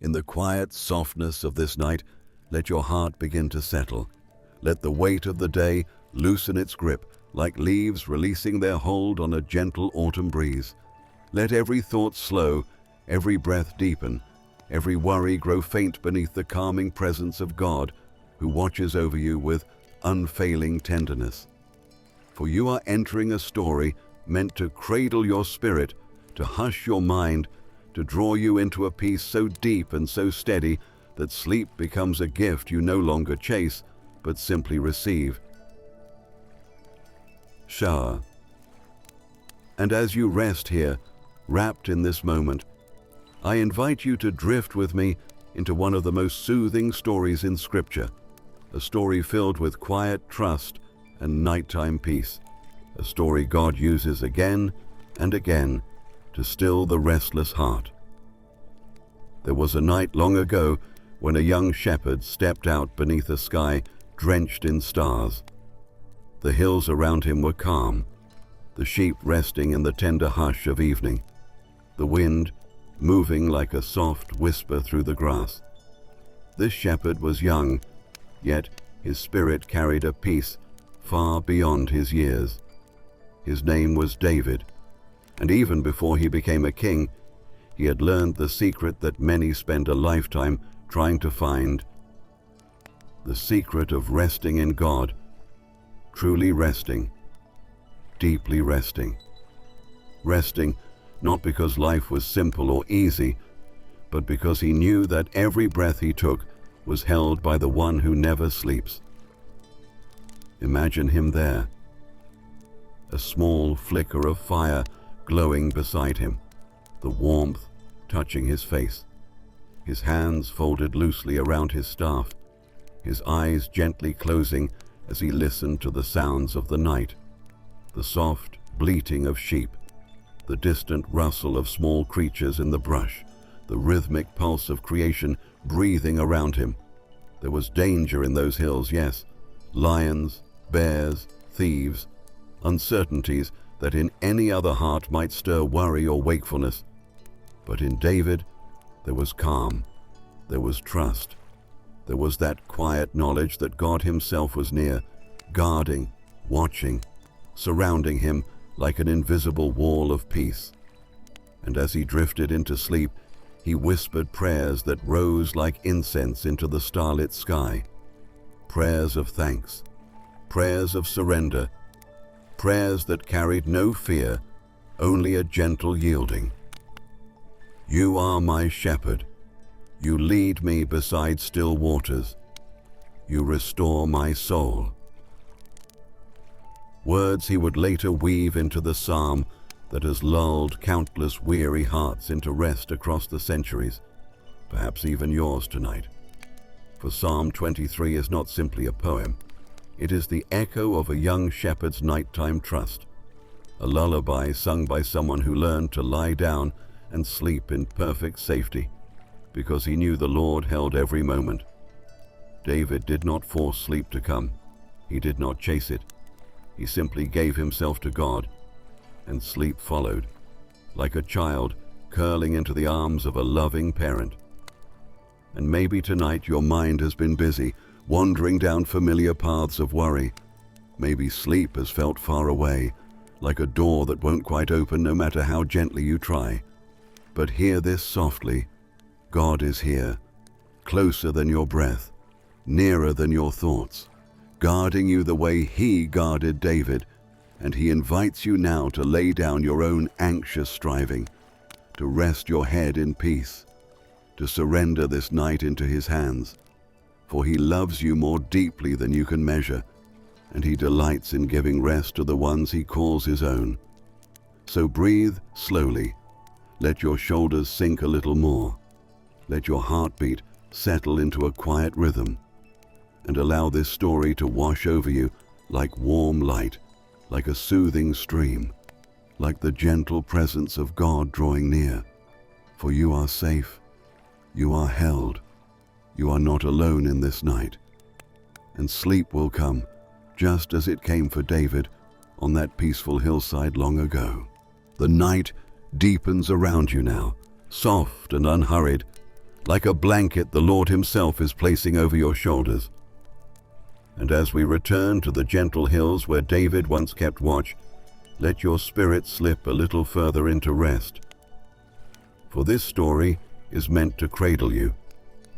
In the quiet softness of this night, let your heart begin to settle. Let the weight of the day loosen its grip, like leaves releasing their hold on a gentle autumn breeze. Let every thought slow, every breath deepen, every worry grow faint beneath the calming presence of God, who watches over you with unfailing tenderness. For you are entering a story meant to cradle your spirit, to hush your mind, to draw you into a peace so deep and so steady that sleep becomes a gift you no longer chase, but simply receive. Shah. And as you rest here, wrapped in this moment, I invite you to drift with me into one of the most soothing stories in Scripture, a story filled with quiet trust and nighttime peace, a story God uses again and again to still the restless heart. There was a night long ago when a young shepherd stepped out beneath a sky drenched in stars. The hills around him were calm, the sheep resting in the tender hush of evening, the wind moving like a soft whisper through the grass. This shepherd was young, yet his spirit carried a peace far beyond his years. His name was David, and even before he became a king, he had learned the secret that many spend a lifetime trying to find: the secret of resting in God, truly resting, deeply resting. Resting not because life was simple or easy, but because he knew that every breath he took was held by the one who never sleeps. Imagine him there, a small flicker of fire glowing beside him, the warmth touching his face, his hands folded loosely around his staff, his eyes gently closing as he listened to the sounds of the night, the soft bleating of sheep, the distant rustle of small creatures in the brush, the rhythmic pulse of creation breathing around him. There was danger in those hills, yes, lions, bears, thieves, uncertainties that in any other heart might stir worry or wakefulness. But in David, there was calm, there was trust, there was that quiet knowledge that God himself was near, guarding, watching, surrounding him like an invisible wall of peace. And as he drifted into sleep, he whispered prayers that rose like incense into the starlit sky. Prayers of thanks, prayers of surrender, prayers that carried no fear, only a gentle yielding. You are my shepherd. You lead me beside still waters. You restore my soul. Words he would later weave into the psalm that has lulled countless weary hearts into rest across the centuries, perhaps even yours tonight. For Psalm 23 is not simply a poem. It is the echo of a young shepherd's nighttime trust, a lullaby sung by someone who learned to lie down and sleep in perfect safety because he knew the Lord held every moment. David did not force sleep to come. He did not chase it. He simply gave himself to God, and sleep followed, like a child curling into the arms of a loving parent. And maybe tonight your mind has been busy, wandering down familiar paths of worry. Maybe sleep has felt far away, like a door that won't quite open no matter how gently you try. But hear this softly. God is here, closer than your breath, nearer than your thoughts, guarding you the way he guarded David, and he invites you now to lay down your own anxious striving, to rest your head in peace, to surrender this night into his hands, for he loves you more deeply than you can measure, and he delights in giving rest to the ones he calls his own. So breathe slowly, let your shoulders sink a little more, let your heartbeat settle into a quiet rhythm, and allow this story to wash over you like warm light, like a soothing stream, like the gentle presence of God drawing near. For you are safe, you are held, you are not alone in this night. And sleep will come, just as it came for David on that peaceful hillside long ago. The night deepens around you now, soft and unhurried, like a blanket the Lord Himself is placing over your shoulders. And as we return to the gentle hills where David once kept watch, let your spirit slip a little further into rest. For this story is meant to cradle you,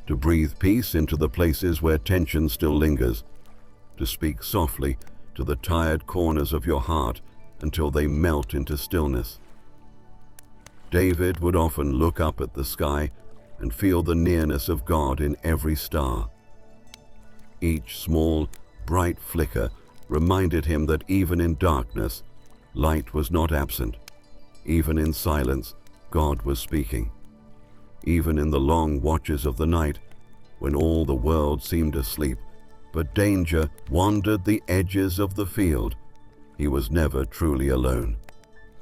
to breathe peace into the places where tension still lingers, to speak softly to the tired corners of your heart until they melt into stillness. David would often look up at the sky and feel the nearness of God in every star. Each small, bright flicker reminded him that even in darkness, light was not absent. Even in silence, God was speaking. Even in the long watches of the night, when all the world seemed asleep, but danger wandered the edges of the field, he was never truly alone.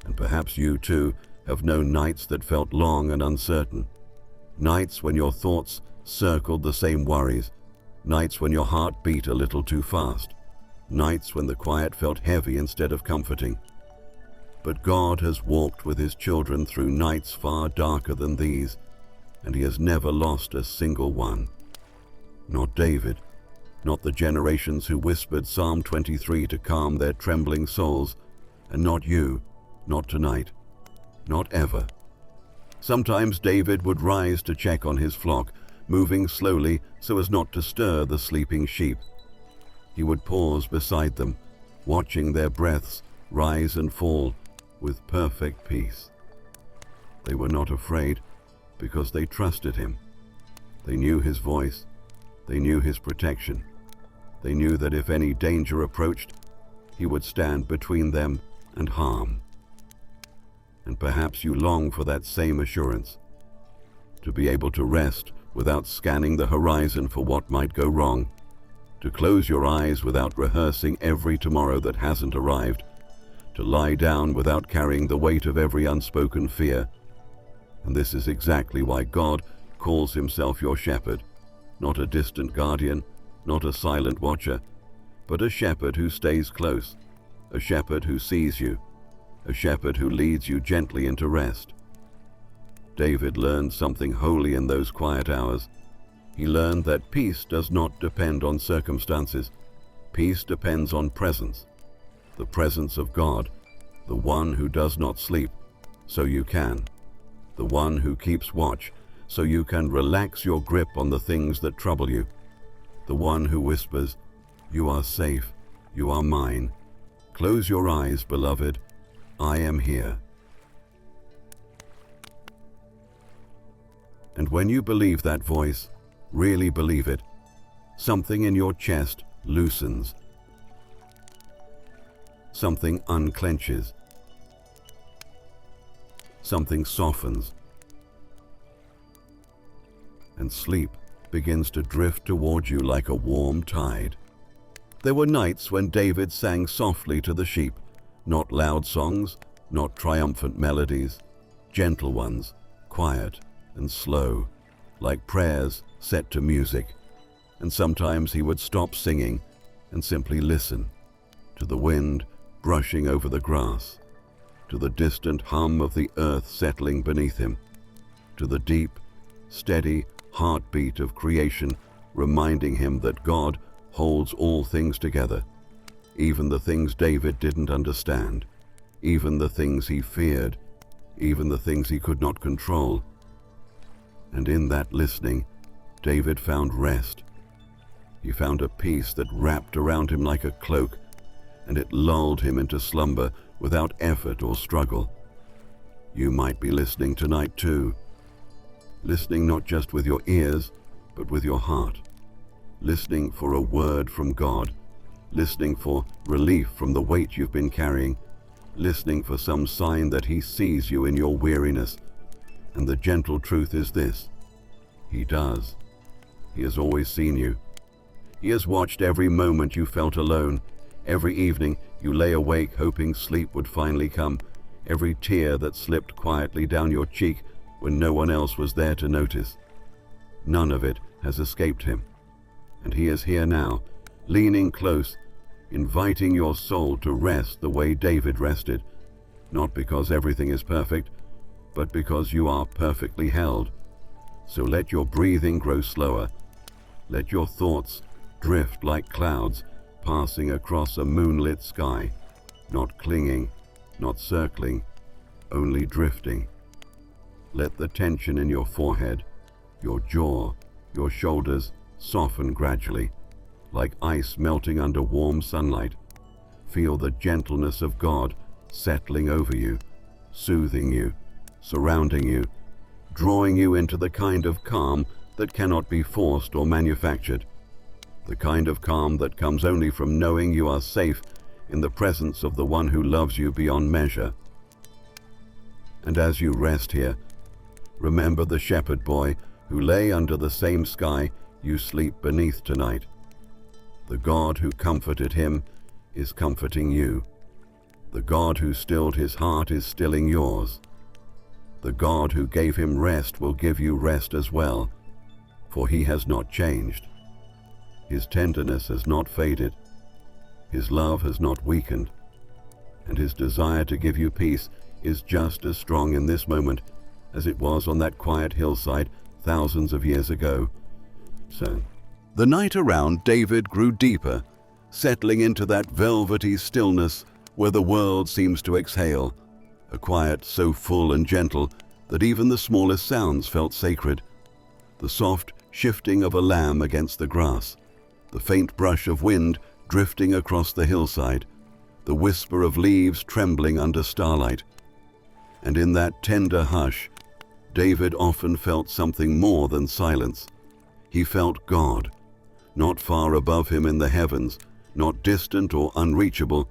And perhaps you too have known nights that felt long and uncertain. Nights when your thoughts circled the same worries. Nights when your heart beat a little too fast. Nights when the quiet felt heavy instead of comforting. But God has walked with His children through nights far darker than these, and He has never lost a single one. Not David, not the generations who whispered Psalm 23 to calm their trembling souls, and not you, not tonight, not ever. Sometimes David would rise to check on his flock, moving slowly so as not to stir the sleeping sheep. He would pause beside them, watching their breaths rise and fall with perfect peace. They were not afraid because they trusted Him. They knew His voice. They knew His protection. They knew that if any danger approached, He would stand between them and harm. And perhaps you long for that same assurance, to be able to rest without scanning the horizon for what might go wrong, to close your eyes without rehearsing every tomorrow that hasn't arrived, to lie down without carrying the weight of every unspoken fear. And this is exactly why God calls Himself your shepherd, not a distant guardian, not a silent watcher, but a shepherd who stays close, a shepherd who sees you, a shepherd who leads you gently into rest. David learned something holy in those quiet hours. He learned that peace does not depend on circumstances. Peace depends on presence, the presence of God, the one who does not sleep, so you can, the one who keeps watch, so you can relax your grip on the things that trouble you, the one who whispers, "You are safe, you are mine. Close your eyes, beloved, I am here." And when you believe that voice, really believe it, something in your chest loosens. Something unclenches. Something softens. And sleep begins to drift toward you like a warm tide. There were nights when David sang softly to the sheep, not loud songs, not triumphant melodies, gentle ones, quiet and slow, like prayers set to music. And sometimes he would stop singing and simply listen to the wind brushing over the grass, to the distant hum of the earth settling beneath him, to the deep, steady heartbeat of creation reminding him that God holds all things together, even the things David didn't understand, even the things he feared, even the things he could not control. And in that listening, David found rest. He found a peace that wrapped around him like a cloak, and it lulled him into slumber without effort or struggle. You might be listening tonight too, listening not just with your ears, but with your heart, listening for a word from God, listening for relief from the weight you've been carrying, listening for some sign that He sees you in your weariness. And the gentle truth is this: He does. He has always seen you. He has watched every moment you felt alone, every evening you lay awake hoping sleep would finally come, every tear that slipped quietly down your cheek when no one else was there to notice. None of it has escaped Him. And He is here now, leaning close, inviting your soul to rest the way David rested, not because everything is perfect, but because you are perfectly held, So let your breathing grow slower. Let your thoughts drift like clouds passing across a moonlit sky, not clinging, not circling, only drifting. Let the tension in your forehead, your jaw, your shoulders soften gradually, like ice melting under warm sunlight. Feel the gentleness of God settling over you, soothing you, surrounding you, drawing you into the kind of calm that cannot be forced or manufactured. The kind of calm that comes only from knowing you are safe in the presence of the one who loves you beyond measure. And as you rest here, remember the shepherd boy who lay under the same sky you sleep beneath tonight. The God who comforted him is comforting you. The God who stilled his heart is stilling yours. The God who gave him rest will give you rest as well, for he has not changed. His tenderness has not faded. His love has not weakened. And his desire to give you peace is just as strong in this moment as it was on that quiet hillside thousands of years ago. So, the night around David grew deeper, settling into that velvety stillness where the world seems to exhale, a quiet so full and gentle that even the smallest sounds felt sacred. The soft shifting of a lamb against the grass, the faint brush of wind drifting across the hillside, the whisper of leaves trembling under starlight. And in that tender hush, David often felt something more than silence. He felt God, not far above him in the heavens, not distant or unreachable,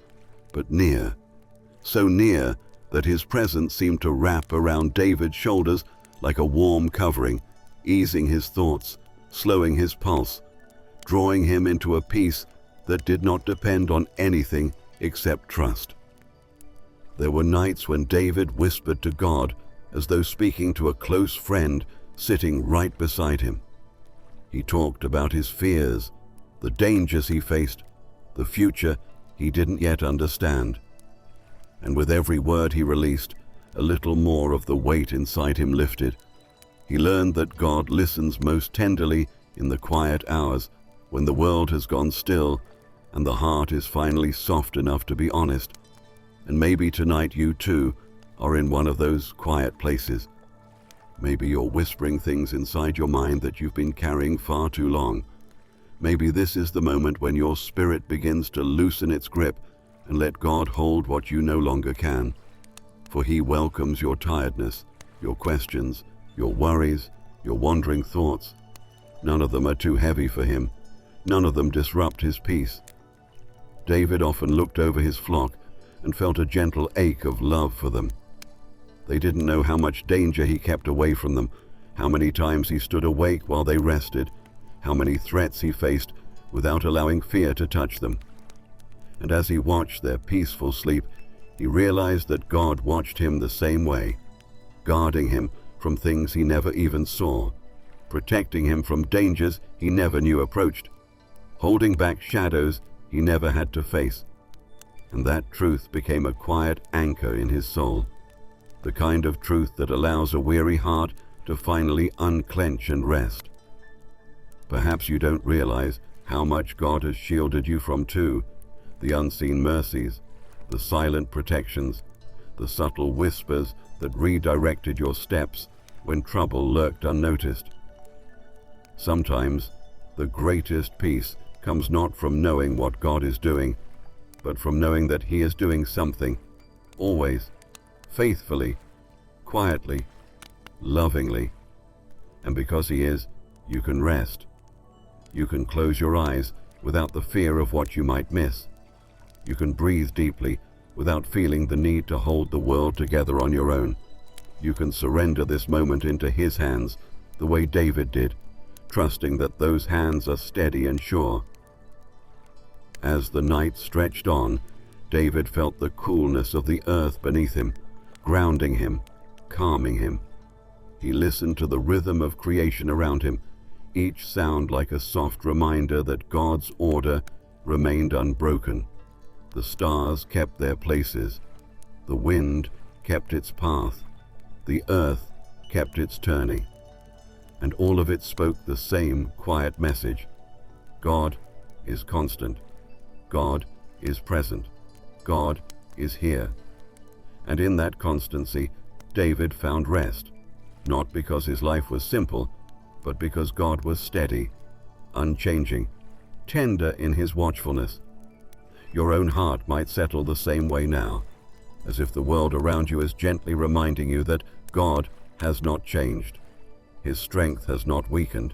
but near, so near that his presence seemed to wrap around David's shoulders like a warm covering, easing his thoughts, slowing his pulse, drawing him into a peace that did not depend on anything except trust. There were nights when David whispered to God as though speaking to a close friend sitting right beside him. He talked about his fears, the dangers he faced, the future he didn't yet understand. And with every word he released, a little more of the weight inside him lifted. He learned that God listens most tenderly in the quiet hours when the world has gone still and the heart is finally soft enough to be honest. And maybe tonight you too are in one of those quiet places. Maybe you're whispering things inside your mind that you've been carrying far too long. Maybe this is the moment when your spirit begins to loosen its grip and let God hold what you no longer can. For he welcomes your tiredness, your questions, your worries, your wandering thoughts. None of them are too heavy for him. None of them disrupt his peace. David often looked over his flock and felt a gentle ache of love for them. They didn't know how much danger he kept away from them, how many times he stood awake while they rested, how many threats he faced without allowing fear to touch them. And as he watched their peaceful sleep, he realized that God watched him the same way, guarding him from things he never even saw, protecting him from dangers he never knew approached, holding back shadows he never had to face. And that truth became a quiet anchor in his soul, the kind of truth that allows a weary heart to finally unclench and rest. Perhaps you don't realize how much God has shielded you from too, the unseen mercies, the silent protections, the subtle whispers that redirected your steps when trouble lurked unnoticed. Sometimes the greatest peace comes not from knowing what God is doing, but from knowing that he is doing something, always, faithfully, quietly, lovingly. And because he is, you can rest. You can close your eyes without the fear of what you might miss. You can breathe deeply without feeling the need to hold the world together on your own. You can surrender this moment into his hands the way David did, trusting that those hands are steady and sure. As the night stretched on, David felt the coolness of the earth beneath him, grounding him, calming him. He listened to the rhythm of creation around him, each sound like a soft reminder that God's order remained unbroken. The stars kept their places, the wind kept its path, the earth kept its turning. and all of it spoke the same quiet message. God is constant. God is present. God is here. And in that constancy, David found rest, not because his life was simple, but because God was steady, unchanging, tender in his watchfulness. Your own heart might settle the same way now, as if the world around you is gently reminding you that God has not changed. His strength has not weakened.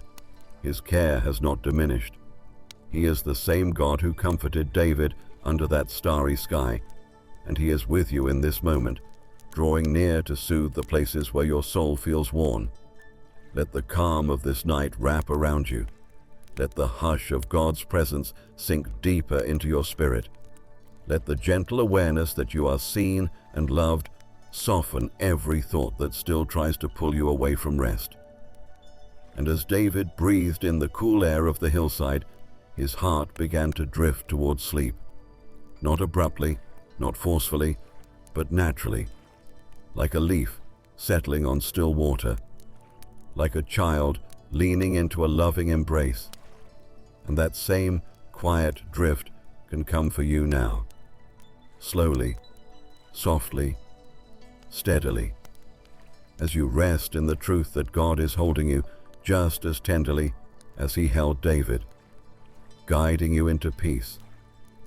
His care has not diminished. He is the same God who comforted David under that starry sky, and he is with you in this moment, drawing near to soothe the places where your soul feels worn. Let the calm of this night wrap around you. Let the hush of God's presence sink deeper into your spirit. Let the gentle awareness that you are seen and loved soften every thought that still tries to pull you away from rest. And as David breathed in the cool air of the hillside, his heart began to drift towards sleep. Not abruptly, not forcefully, but naturally, like a leaf settling on still water, like a child leaning into a loving embrace. And that same quiet drift can come for you now. Slowly, softly, steadily, as you rest in the truth that God is holding you just as tenderly as he held David, guiding you into peace,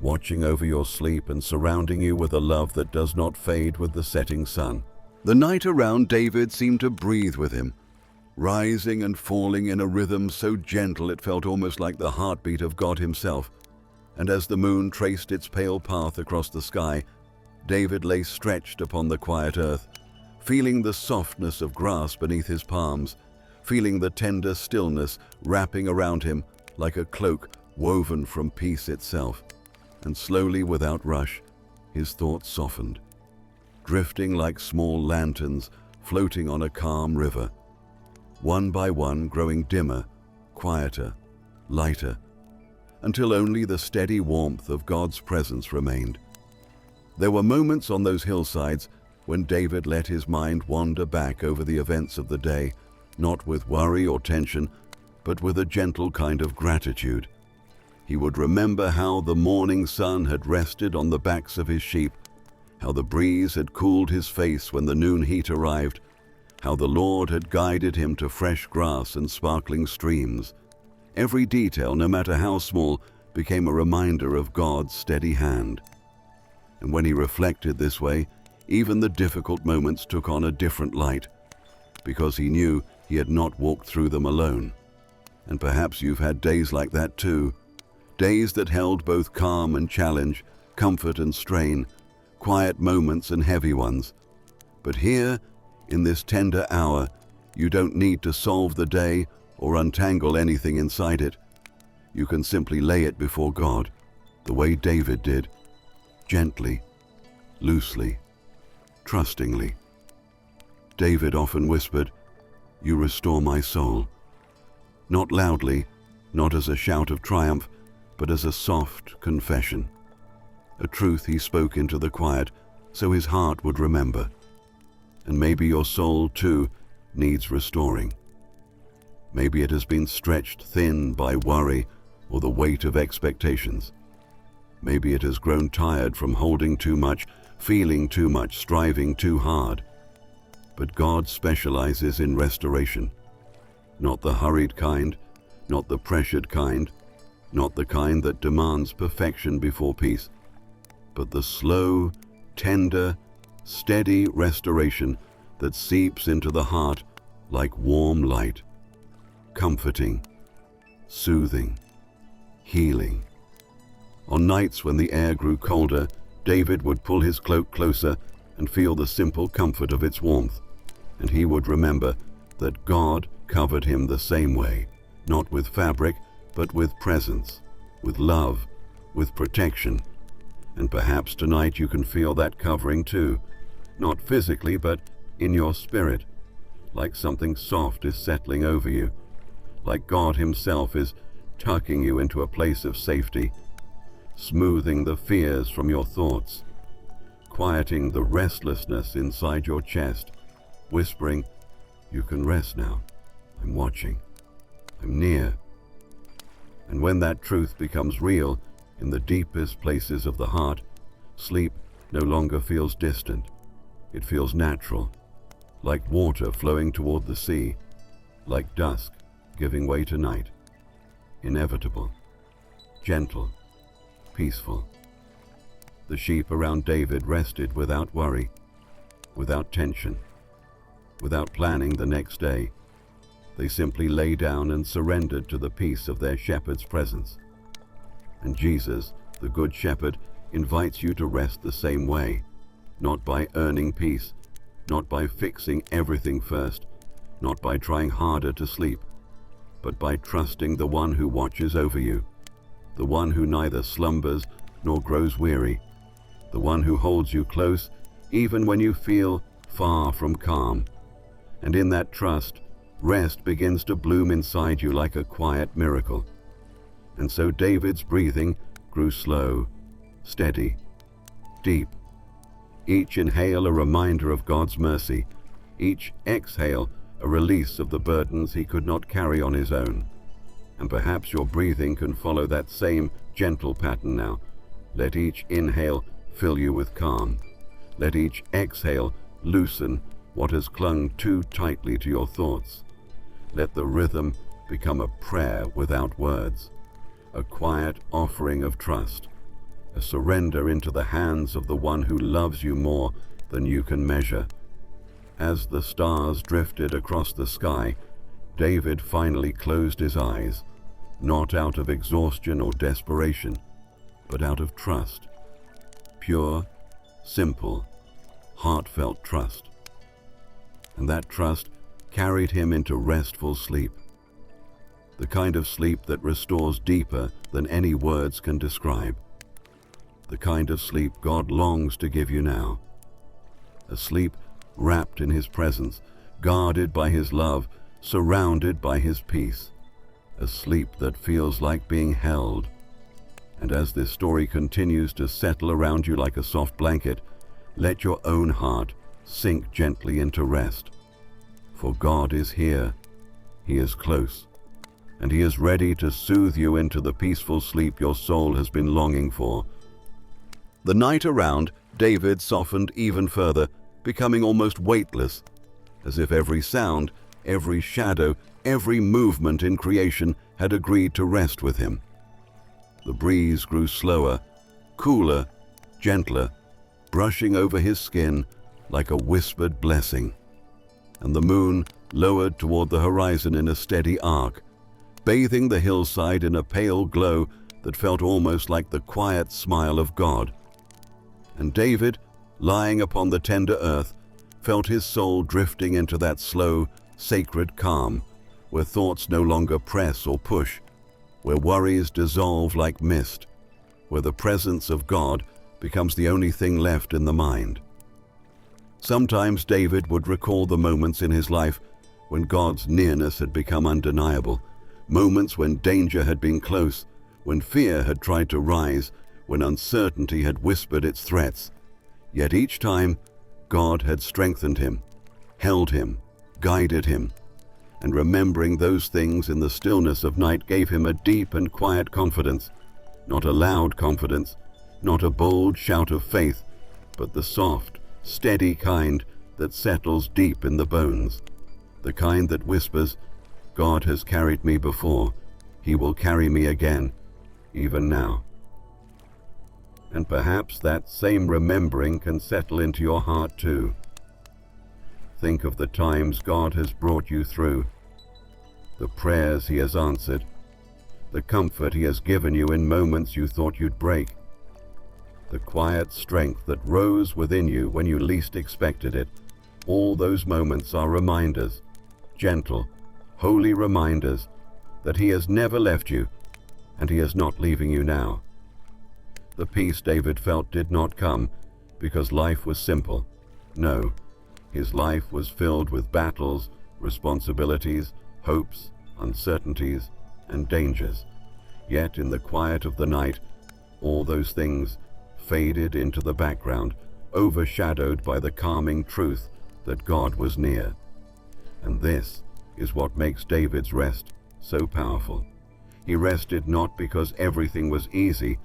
watching over your sleep and surrounding you with a love that does not fade with the setting sun. The night around David seemed to breathe with him, rising and falling in a rhythm so gentle it felt almost like the heartbeat of God himself. And as the moon traced its pale path across the sky, David lay stretched upon the quiet earth, feeling the softness of grass beneath his palms, feeling the tender stillness wrapping around him like a cloak woven from peace itself. And slowly, without rush, his thoughts softened, drifting like small lanterns floating on a calm river, one by one growing dimmer, quieter, lighter, until only the steady warmth of God's presence remained. There were moments on those hillsides when David let his mind wander back over the events of the day, not with worry or tension, but with a gentle kind of gratitude. He would remember how the morning sun had rested on the backs of his sheep, how the breeze had cooled his face when the noon heat arrived, how the Lord had guided him to fresh grass and sparkling streams. Every detail, no matter how small, became a reminder of God's steady hand. And when he reflected this way, even the difficult moments took on a different light, because he knew he had not walked through them alone. And perhaps you've had days like that too, days that held both calm and challenge, comfort and strain, quiet moments and heavy ones. But here, in this tender hour, you don't need to solve the day or untangle anything inside it. You can simply lay it before God, the way David did, gently, loosely, trustingly. David often whispered, "You restore my soul." Not loudly, not as a shout of triumph, but as a soft confession. A truth he spoke into the quiet so his heart would remember. And maybe your soul, too, needs restoring. Maybe it has been stretched thin by worry or the weight of expectations. Maybe it has grown tired from holding too much, feeling too much, striving too hard. But God specializes in restoration. Not the hurried kind, not the pressured kind, not the kind that demands perfection before peace, but the slow, tender, steady restoration that seeps into the heart like warm light, comforting, soothing, healing. On nights when the air grew colder, David would pull his cloak closer and feel the simple comfort of its warmth, and he would remember that God covered him the same way, not with fabric, but with presence, with love, with protection. And perhaps tonight you can feel that covering too, not physically, but in your spirit, like something soft is settling over you, like God himself is tucking you into a place of safety, smoothing the fears from your thoughts, quieting the restlessness inside your chest, whispering, "You can rest now. I'm watching. I'm near. And when that truth becomes real in the deepest places of the heart, sleep no longer feels distant. It feels natural, like water flowing toward the sea, like dusk giving way to night. Inevitable, gentle, peaceful. The sheep around David rested without worry, without tension, without planning the next day. They simply lay down and surrendered to the peace of their shepherd's presence. And Jesus, the Good Shepherd, invites you to rest the same way, not by earning peace, not by fixing everything first, not by trying harder to sleep, but by trusting the one who watches over you, the one who neither slumbers nor grows weary, the one who holds you close even when you feel far from calm. And in that trust, rest begins to bloom inside you like a quiet miracle. And so David's breathing grew slow, steady, deep. Each inhale a reminder of God's mercy, each exhale a release of the burdens he could not carry on his own. And perhaps your breathing can follow that same gentle pattern now. Let each inhale fill you with calm. Let each exhale loosen what has clung too tightly to your thoughts. Let the rhythm become a prayer without words, a quiet offering of trust, a surrender into the hands of the one who loves you more than you can measure. As the stars drifted across the sky, David finally closed his eyes, not out of exhaustion or desperation, but out of trust. Pure, simple, heartfelt trust. And that trust carried him into restful sleep, the kind of sleep that restores deeper than any words can describe, the kind of sleep God longs to give you now, a sleep wrapped in his presence, guarded by his love, surrounded by his peace, a sleep that feels like being held. And as this story continues to settle around you like a soft blanket, let your own heart sink gently into rest. For God is here, He is close, and He is ready to soothe you into the peaceful sleep your soul has been longing for. The night around David softened even further, becoming almost weightless, as if every sound, every shadow, every movement in creation had agreed to rest with him. The breeze grew slower, cooler, gentler, brushing over his skin like a whispered blessing. And the moon lowered toward the horizon in a steady arc, bathing the hillside in a pale glow that felt almost like the quiet smile of God. And David, lying upon the tender earth, felt his soul drifting into that slow, sacred calm, where thoughts no longer press or push, where worries dissolve like mist, where the presence of God becomes the only thing left in the mind. Sometimes David would recall the moments in his life when God's nearness had become undeniable, moments when danger had been close, when fear had tried to rise, when uncertainty had whispered its threats. Yet each time, God had strengthened him, held him, guided him, and remembering those things in the stillness of night gave him a deep and quiet confidence, not a loud confidence, not a bold shout of faith, but the soft, steady kind that settles deep in the bones, the kind that whispers, God has carried me before, He will carry me again, even now. And perhaps that same remembering can settle into your heart too. Think of the times God has brought you through, the prayers He has answered, the comfort He has given you in moments you thought you'd break, the quiet strength that rose within you when you least expected it. All those moments are reminders, gentle, holy reminders, that He has never left you, and He is not leaving you now. The peace David felt did not come because life was simple. No, his life was filled with battles, responsibilities, hopes, uncertainties, and dangers. Yet in the quiet of the night, all those things faded into the background, overshadowed by the calming truth that God was near. And this is what makes David's rest so powerful. He rested not because everything was easy,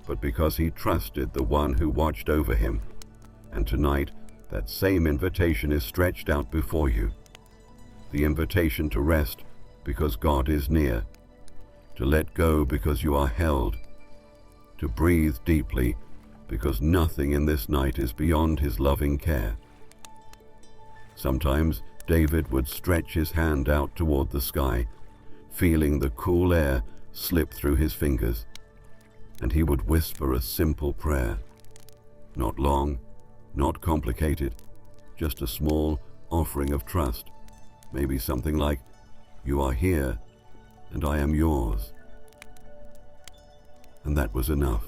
but because he trusted the one who watched over him. And tonight, that same invitation is stretched out before you. The invitation to rest because God is near, to let go because you are held, to breathe deeply because nothing in this night is beyond his loving care. Sometimes David would stretch his hand out toward the sky, feeling the cool air slip through his fingers, and he would whisper a simple prayer. Not long, not complicated, just a small offering of trust. Maybe something like, "You are here, and I am yours." And that was enough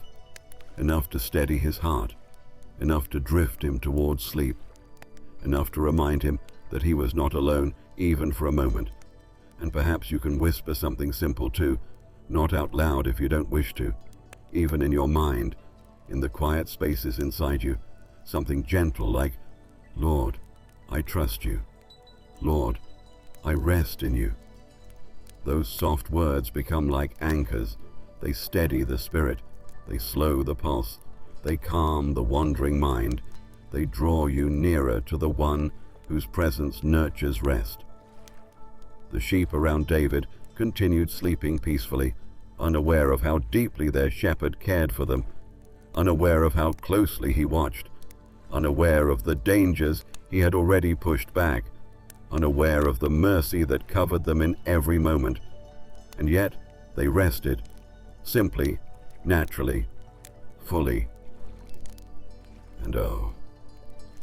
to steady his heart, enough to drift him towards sleep, enough to remind him that he was not alone even for a moment. And perhaps you can whisper something simple too, not out loud if you don't wish to, even in your mind, in the quiet spaces inside you, something gentle like, "Lord, I trust you. Lord, I rest in you." Those soft words become like anchors. They steady the spirit, they slow the pulse, they calm the wandering mind, they draw you nearer to the one whose presence nurtures rest. The sheep around David continued sleeping peacefully, unaware of how deeply their shepherd cared for them, unaware of how closely he watched, unaware of the dangers he had already pushed back, unaware of the mercy that covered them in every moment. And yet they rested, simply, naturally, fully. And oh,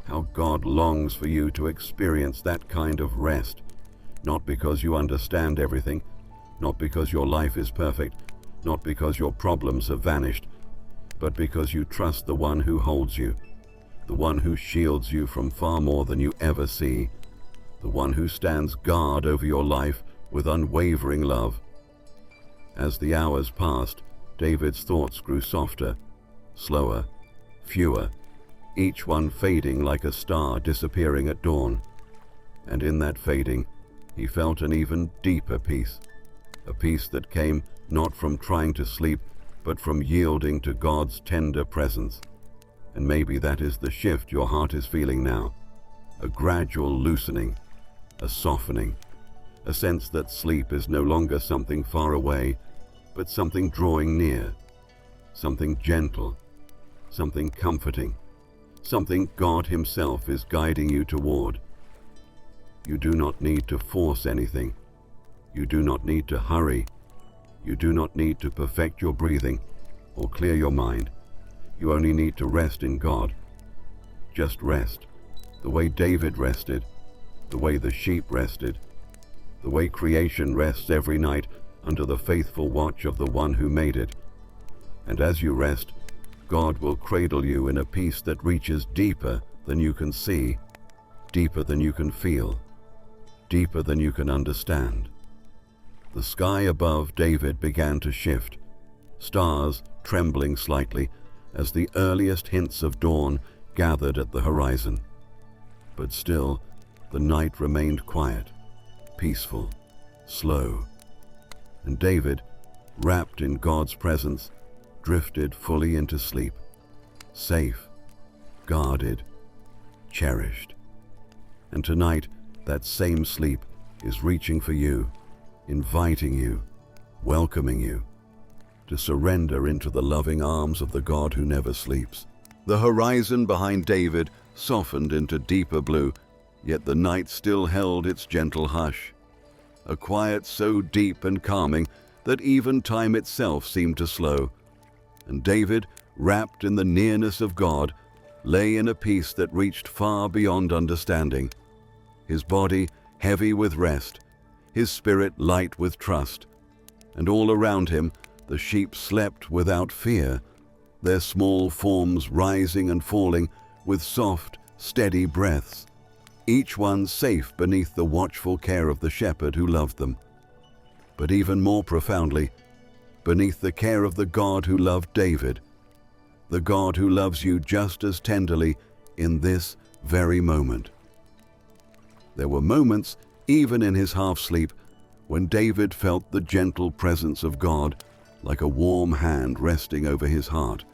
how God longs for you to experience that kind of rest, not because you understand everything, not because your life is perfect, not because your problems have vanished, but because you trust the one who holds you, the one who shields you from far more than you ever see, the one who stands guard over your life with unwavering love. As the hours passed, David's thoughts grew softer, slower, fewer, each one fading like a star disappearing at dawn. And in that fading, he felt an even deeper peace, a peace that came not from trying to sleep, but from yielding to God's tender presence. And maybe that is the shift your heart is feeling now, a gradual loosening, a softening, a sense that sleep is no longer something far away, but something drawing near, something gentle, something comforting, something God himself is guiding you toward. You do not need to force anything. You do not need to hurry. You do not need to perfect your breathing or clear your mind. You only need to rest in God. Just rest, the way David rested, the way the sheep rested, the way creation rests every night under the faithful watch of the one who made it. And as you rest, God will cradle you in a peace that reaches deeper than you can see, deeper than you can feel, deeper than you can understand. The sky above David began to shift, stars trembling slightly as the earliest hints of dawn gathered at the horizon. But still, the night remained quiet, peaceful, slow. And David, wrapped in God's presence, drifted fully into sleep, safe, guarded, cherished. And tonight, that same sleep is reaching for you, inviting you, welcoming you, to surrender into the loving arms of the God who never sleeps. The horizon behind David softened into deeper blue, yet the night still held its gentle hush, a quiet so deep and calming that even time itself seemed to slow. And David, wrapped in the nearness of God, lay in a peace that reached far beyond understanding, his body heavy with rest, his spirit light with trust. And all around him the sheep slept without fear, their small forms rising and falling with soft, steady breaths, each one safe beneath the watchful care of the shepherd who loved them. But even more profoundly, beneath the care of the God who loved David, the God who loves you just as tenderly in this very moment. There were moments, Even in his half-sleep, when David felt the gentle presence of God like a warm hand resting over his heart,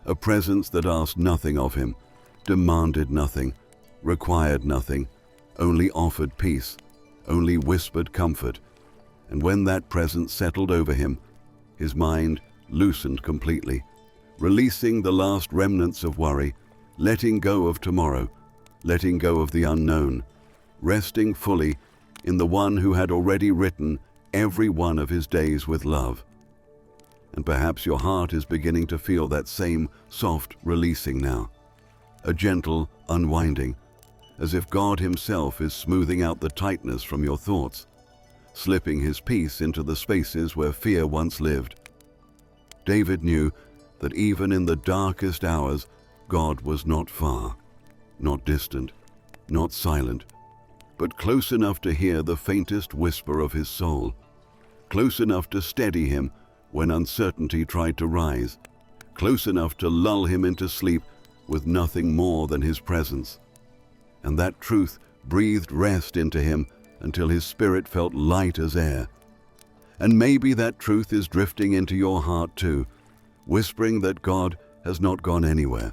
a presence that asked nothing of him, demanded nothing, required nothing, only offered peace, only whispered comfort. And when that presence settled over him, his mind loosened completely, releasing the last remnants of worry, letting go of tomorrow, letting go of the unknown, resting fully in the one who had already written every one of his days with love. And perhaps your heart is beginning to feel that same soft releasing now, a gentle unwinding, as if God himself is smoothing out the tightness from your thoughts, slipping his peace into the spaces where fear once lived. David knew that even in the darkest hours, God was not far, not distant, not silent, but close enough to hear the faintest whisper of his soul, close enough to steady him when uncertainty tried to rise, close enough to lull him into sleep with nothing more than his presence. And that truth breathed rest into him until his spirit felt light as air. And maybe that truth is drifting into your heart too, whispering that God has not gone anywhere,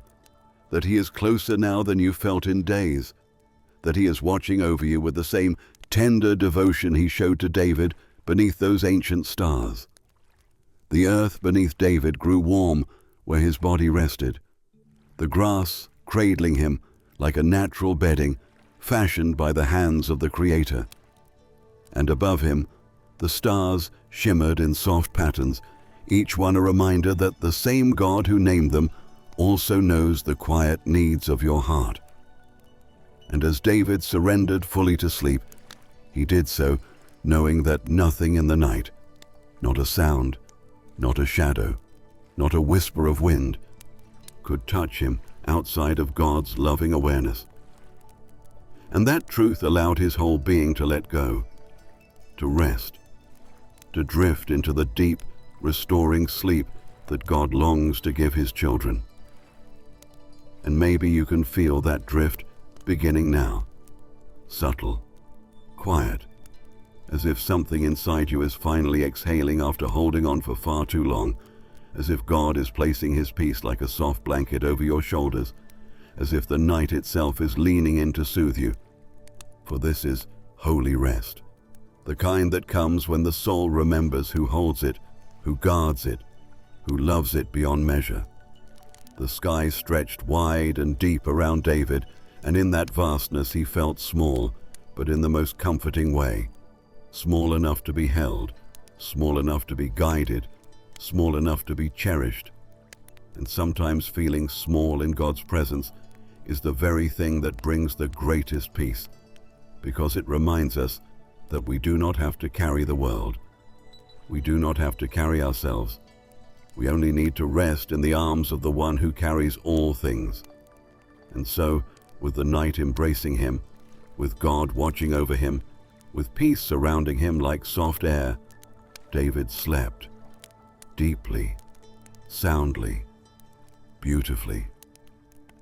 that he is closer now than you felt in days, that he is watching over you with the same tender devotion he showed to David beneath those ancient stars. The earth beneath David grew warm where his body rested, the grass cradling him like a natural bedding fashioned by the hands of the Creator. And above him, the stars shimmered in soft patterns, each one a reminder that the same God who named them also knows the quiet needs of your heart. And as David surrendered fully to sleep, he did so knowing that nothing in the night, not a sound, not a shadow, not a whisper of wind, could touch him outside of God's loving awareness. And that truth allowed his whole being to let go, to rest, to drift into the deep, restoring sleep that God longs to give his children. And maybe you can feel that drift beginning now, subtle, quiet, as if something inside you is finally exhaling after holding on for far too long, as if God is placing his peace like a soft blanket over your shoulders, as if the night itself is leaning in to soothe you. For this is holy rest, the kind that comes when the soul remembers who holds it, who guards it, who loves it beyond measure. The sky stretched wide and deep around David, and in that vastness he felt small, but in the most comforting way. Small enough to be held, small enough to be guided, small enough to be cherished. And sometimes feeling small in God's presence is the very thing that brings the greatest peace, because it reminds us that we do not have to carry the world. We do not have to carry ourselves. We only need to rest in the arms of the one who carries all things. And so, with the night embracing him, with God watching over him, with peace surrounding him like soft air, David slept, deeply, soundly, beautifully.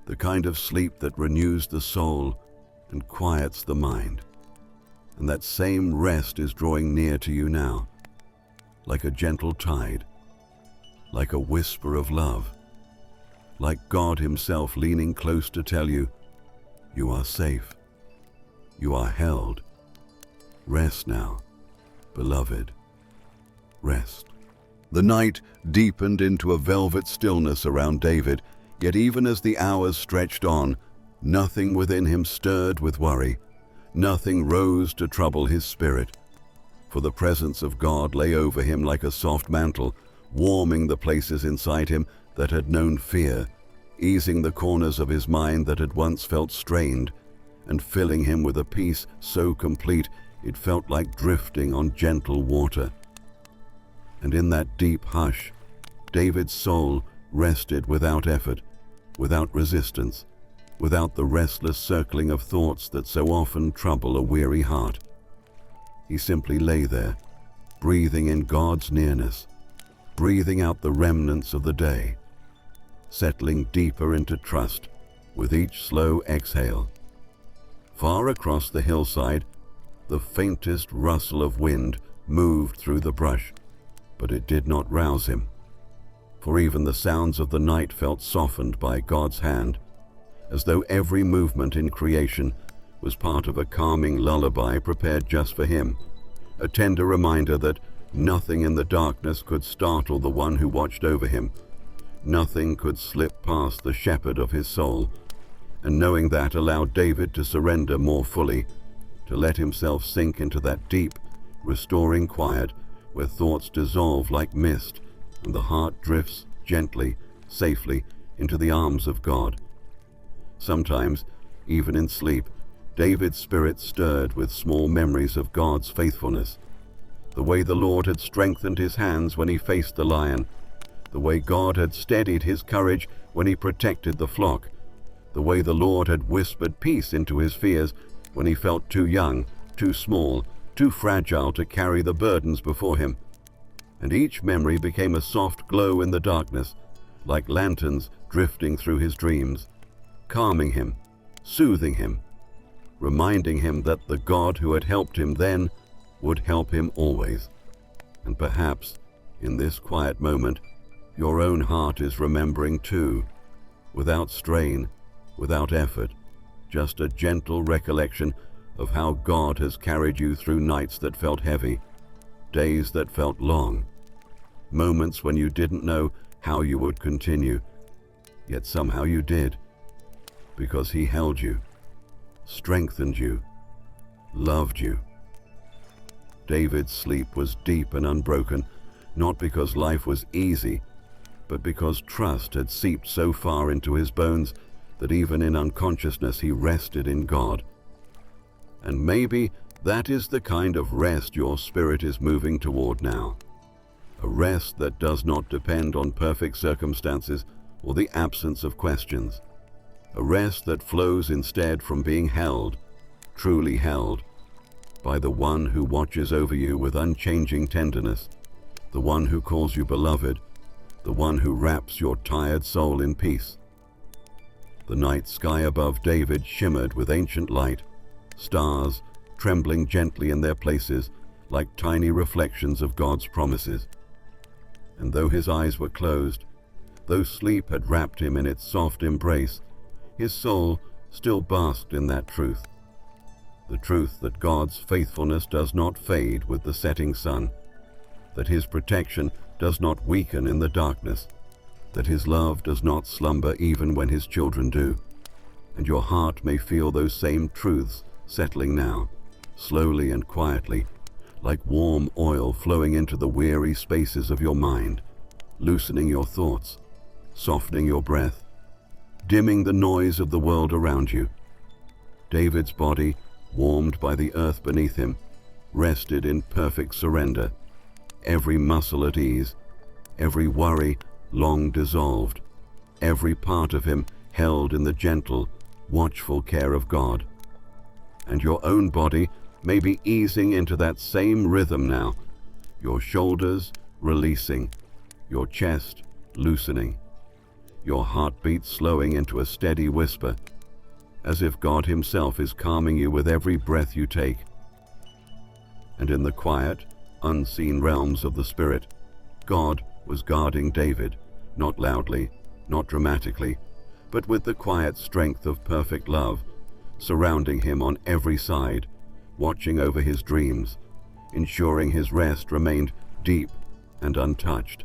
The kind of sleep that renews the soul and quiets the mind. And that same rest is drawing near to you now, like a gentle tide, like a whisper of love, like God himself leaning close to tell you, you are safe, you are held. Rest now, beloved, rest. The night deepened into a velvet stillness around David, yet even as the hours stretched on, nothing within him stirred with worry, nothing rose to trouble his spirit. For the presence of God lay over him like a soft mantle, warming the places inside him that had known fear, easing the corners of his mind that had once felt strained, and filling him with a peace so complete it felt like drifting on gentle water. And in that deep hush, David's soul rested without effort, without resistance, without the restless circling of thoughts that so often trouble a weary heart. He simply lay there, breathing in God's nearness, breathing out the remnants of the day, settling deeper into trust with each slow exhale. Far across the hillside, The faintest rustle of wind moved through the brush, but it did not rouse him, for even the sounds of the night felt softened by God's hand, as though every movement in creation was part of a calming lullaby prepared just for him, a tender reminder that nothing in the darkness could startle the one who watched over him. Nothing could slip past the shepherd of his soul, and knowing that allowed David to surrender more fully, to let himself sink into that deep, restoring quiet where thoughts dissolve like mist and the heart drifts gently, safely into the arms of God. Sometimes, even in sleep, David's spirit stirred with small memories of God's faithfulness. The way the Lord had strengthened his hands when he faced the lion, the way God had steadied his courage when he protected the flock, the way the Lord had whispered peace into his fears when he felt too young, too small, too fragile to carry the burdens before him. And each memory became a soft glow in the darkness, like lanterns drifting through his dreams, calming him, soothing him, reminding him that the God who had helped him then would help him always. And perhaps, in this quiet moment, your own heart is remembering too, without strain, without effort, just a gentle recollection of how God has carried you through nights that felt heavy, days that felt long, moments when you didn't know how you would continue, yet somehow you did, because He held you, strengthened you, loved you. David's sleep was deep and unbroken, not because life was easy, but because trust had seeped so far into his bones that even in unconsciousness he rested in God. And maybe that is the kind of rest your spirit is moving toward now. A rest that does not depend on perfect circumstances or the absence of questions. A rest that flows instead from being held, truly held, by the one who watches over you with unchanging tenderness, the one who calls you beloved, the one who wraps your tired soul in peace. The night sky above David shimmered with ancient light, stars trembling gently in their places like tiny reflections of God's promises. And though his eyes were closed, though sleep had wrapped him in its soft embrace, his soul still basked in that truth. The truth that God's faithfulness does not fade with the setting sun, that His protection does not weaken in the darkness, that His love does not slumber even when His children do. And your heart may feel those same truths settling now, slowly and quietly, like warm oil flowing into the weary spaces of your mind, loosening your thoughts, softening your breath, dimming the noise of the world around you. David's body, warmed by the earth beneath him, rested in perfect surrender, every muscle at ease, every worry long dissolved, every part of him held in the gentle, watchful care of God. And your own body may be easing into that same rhythm now, your shoulders releasing, your chest loosening, your heartbeat slowing into a steady whisper, as if God Himself is calming you with every breath you take. And in the quiet, unseen realms of the Spirit, God was guarding David, not loudly, not dramatically, but with the quiet strength of perfect love, surrounding him on every side, watching over his dreams, ensuring his rest remained deep and untouched.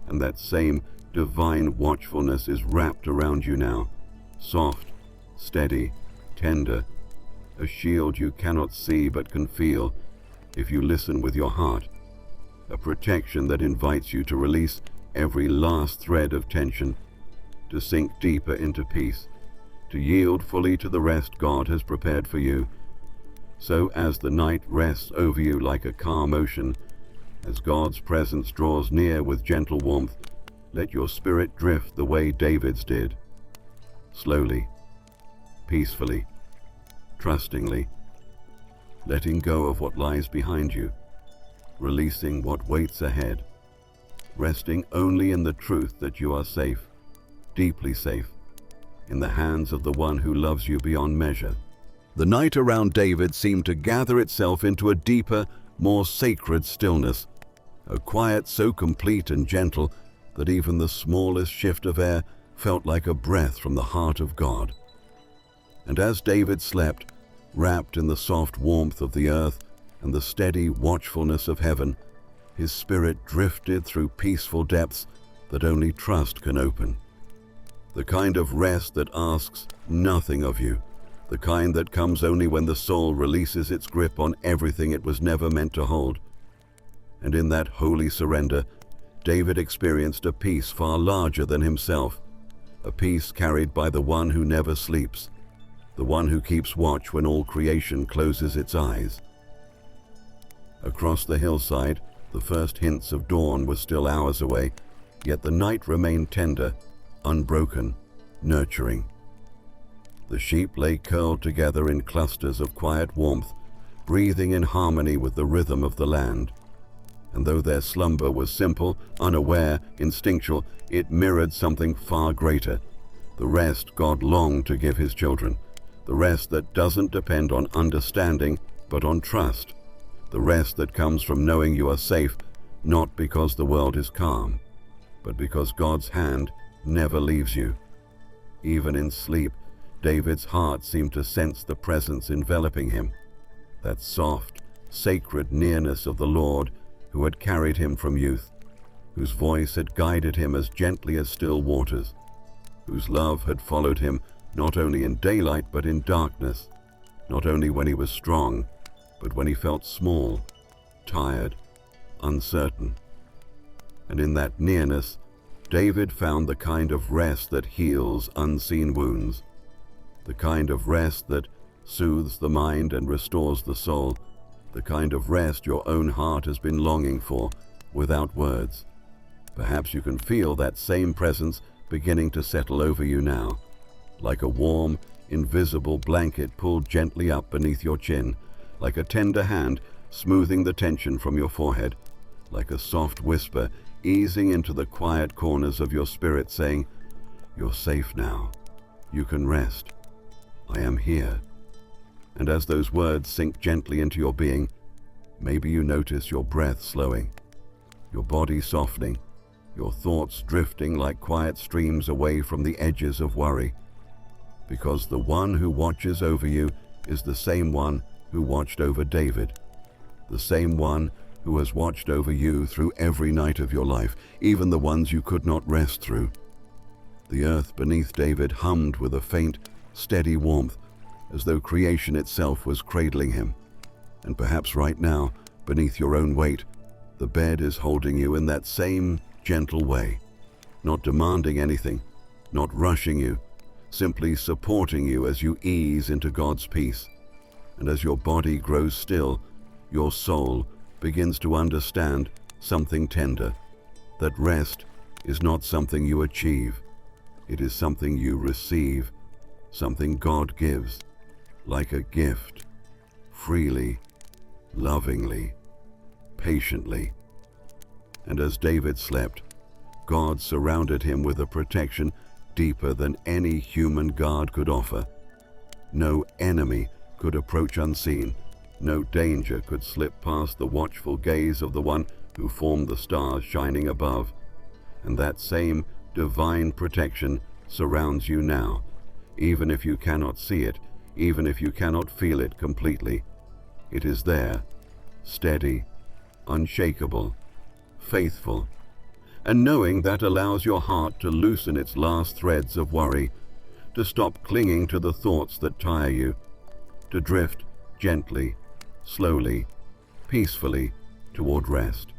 And that same divine watchfulness is wrapped around you now, soft, steady, tender, a shield you cannot see but can feel if you listen with your heart, a protection that invites you to release every last thread of tension, to sink deeper into peace, to yield fully to the rest God has prepared for you. So as the night rests over you like a calm ocean, as God's presence draws near with gentle warmth, let your spirit drift the way David's did, slowly, peacefully, trustingly, letting go of what lies behind you, releasing what waits ahead, resting only in the truth that you are safe, deeply safe, in the hands of the one who loves you beyond measure, The night around David seemed to gather itself into a deeper, more sacred stillness, a quiet so complete and gentle that even the smallest shift of air felt like a breath from the heart of God. And as David slept, wrapped in the soft warmth of the earth and the steady watchfulness of heaven, his spirit drifted through peaceful depths that only trust can open. The kind of rest that asks nothing of you, the kind that comes only when the soul releases its grip on everything it was never meant to hold. And in that holy surrender, David experienced a peace far larger than himself, a peace carried by the one who never sleeps, the one who keeps watch when all creation closes its eyes. Across the hillside, the first hints of dawn were still hours away, yet the night remained tender, unbroken, nurturing. The sheep lay curled together in clusters of quiet warmth, breathing in harmony with the rhythm of the land. And though their slumber was simple, unaware, instinctual, it mirrored something far greater, the rest God longed to give his children, the rest that doesn't depend on understanding, but on trust, the rest that comes from knowing you are safe, not because the world is calm, but because God's hand never leaves you. Even in sleep, David's heart seemed to sense the presence enveloping him, that soft, sacred nearness of the Lord who had carried him from youth, whose voice had guided him as gently as still waters, whose love had followed him not only in daylight but in darkness, not only when he was strong, but when he felt small, tired, uncertain. And in that nearness, David found the kind of rest that heals unseen wounds, the kind of rest that soothes the mind and restores the soul, the kind of rest your own heart has been longing for without words. Perhaps you can feel that same presence beginning to settle over you now, like a warm, invisible blanket pulled gently up beneath your chin, like a tender hand smoothing the tension from your forehead, like a soft whisper easing into the quiet corners of your spirit saying, "You're safe now. You can rest. I am here." And as those words sink gently into your being, maybe you notice your breath slowing, your body softening, your thoughts drifting like quiet streams away from the edges of worry. Because the one who watches over you is the same one who watched over David, the same one who has watched over you through every night of your life, even the ones you could not rest through. The earth beneath David hummed with a faint, steady warmth, as though creation itself was cradling him. And perhaps right now, beneath your own weight, the bed is holding you in that same gentle way, not demanding anything, not rushing you, simply supporting you as you ease into God's peace. And as your body grows still, your soul begins to understand something tender, that rest is not something you achieve, it is something you receive, something God gives, like a gift, freely, lovingly, patiently. And as David slept, God surrounded him with a protection deeper than any human guard could offer. No enemy could approach unseen, no danger could slip past the watchful gaze of the one who formed the stars shining above. And that same divine protection surrounds you now, even if you cannot see it, even if you cannot feel it completely. It is there, steady, unshakable, faithful. And knowing that allows your heart to loosen its last threads of worry, to stop clinging to the thoughts that tire you, to drift gently, slowly, peacefully toward rest.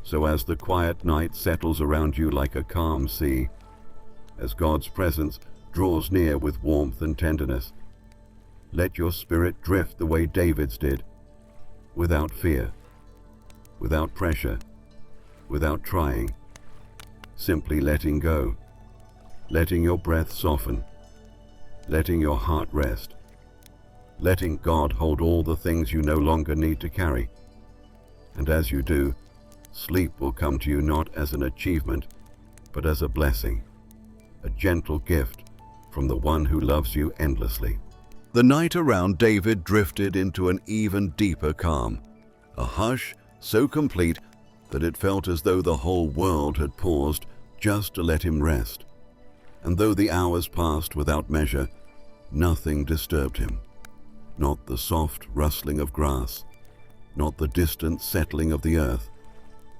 So as the quiet night settles around you like a calm sea, as God's presence draws near with warmth and tenderness, let your spirit drift the way David's did, without fear, without pressure, without trying, simply letting go, letting your breath soften, letting your heart rest, letting God hold all the things you no longer need to carry. And as you do, sleep will come to you not as an achievement, but as a blessing, a gentle gift from the one who loves you endlessly. The night around David drifted into an even deeper calm, a hush so complete that it felt as though the whole world had paused just to let him rest. And though the hours passed without measure, nothing disturbed him. Not the soft rustling of grass, not the distant settling of the earth,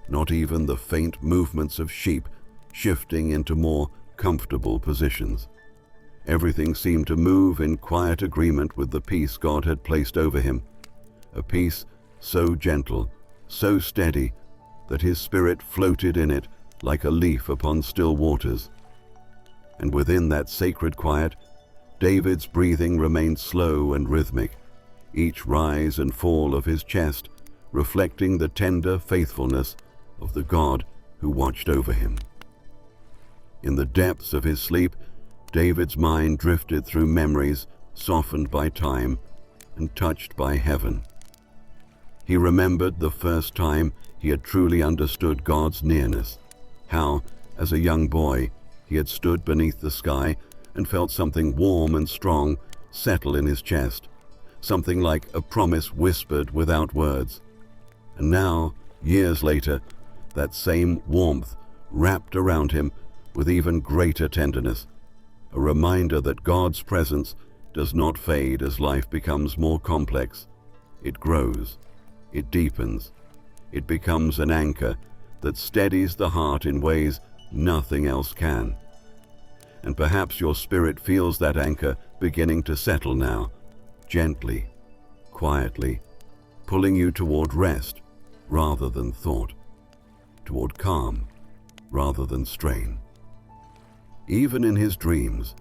not even the faint movements of sheep shifting into more comfortable positions. Everything seemed to move in quiet agreement with the peace God had placed over him, a peace so gentle, so steady, that his spirit floated in it like a leaf upon still waters. And within that sacred quiet, David's breathing remained slow and rhythmic, each rise and fall of his chest reflecting the tender faithfulness of the God who watched over him. In the depths of his sleep, David's mind drifted through memories softened by time and touched by heaven. He remembered the first time he had truly understood God's nearness, how, as a young boy, he had stood beneath the sky and felt something warm and strong settle in his chest, something like a promise whispered without words. And now, years later, that same warmth wrapped around him with even greater tenderness, a reminder that God's presence does not fade as life becomes more complex. It grows, it deepens, it becomes an anchor that steadies the heart in ways nothing else can. And perhaps your spirit feels that anchor beginning to settle now, gently, quietly, pulling you toward rest rather than thought, toward calm rather than strain. Even in his dreams,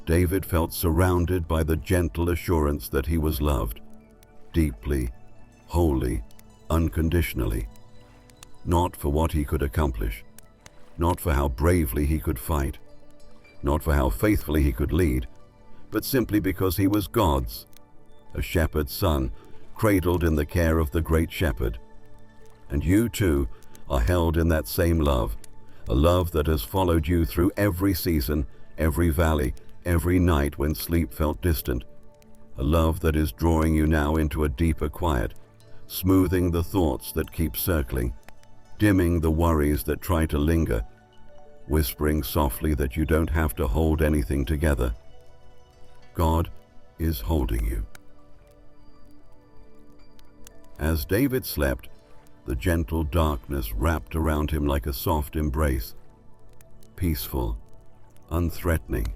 David felt surrounded by the gentle assurance that he was loved, deeply, wholly, unconditionally, not for what he could accomplish, not for how bravely he could fight, not for how faithfully he could lead, but simply because he was God's, a shepherd's son, cradled in the care of the great shepherd. And you too are held in that same love, a love that has followed you through every season, every valley, every night when sleep felt distant, a love that is drawing you now into a deeper quiet, smoothing the thoughts that keep circling, dimming the worries that try to linger, whispering softly that you don't have to hold anything together. God is holding you. As David slept, the gentle darkness wrapped around him like a soft embrace, peaceful, unthreatening,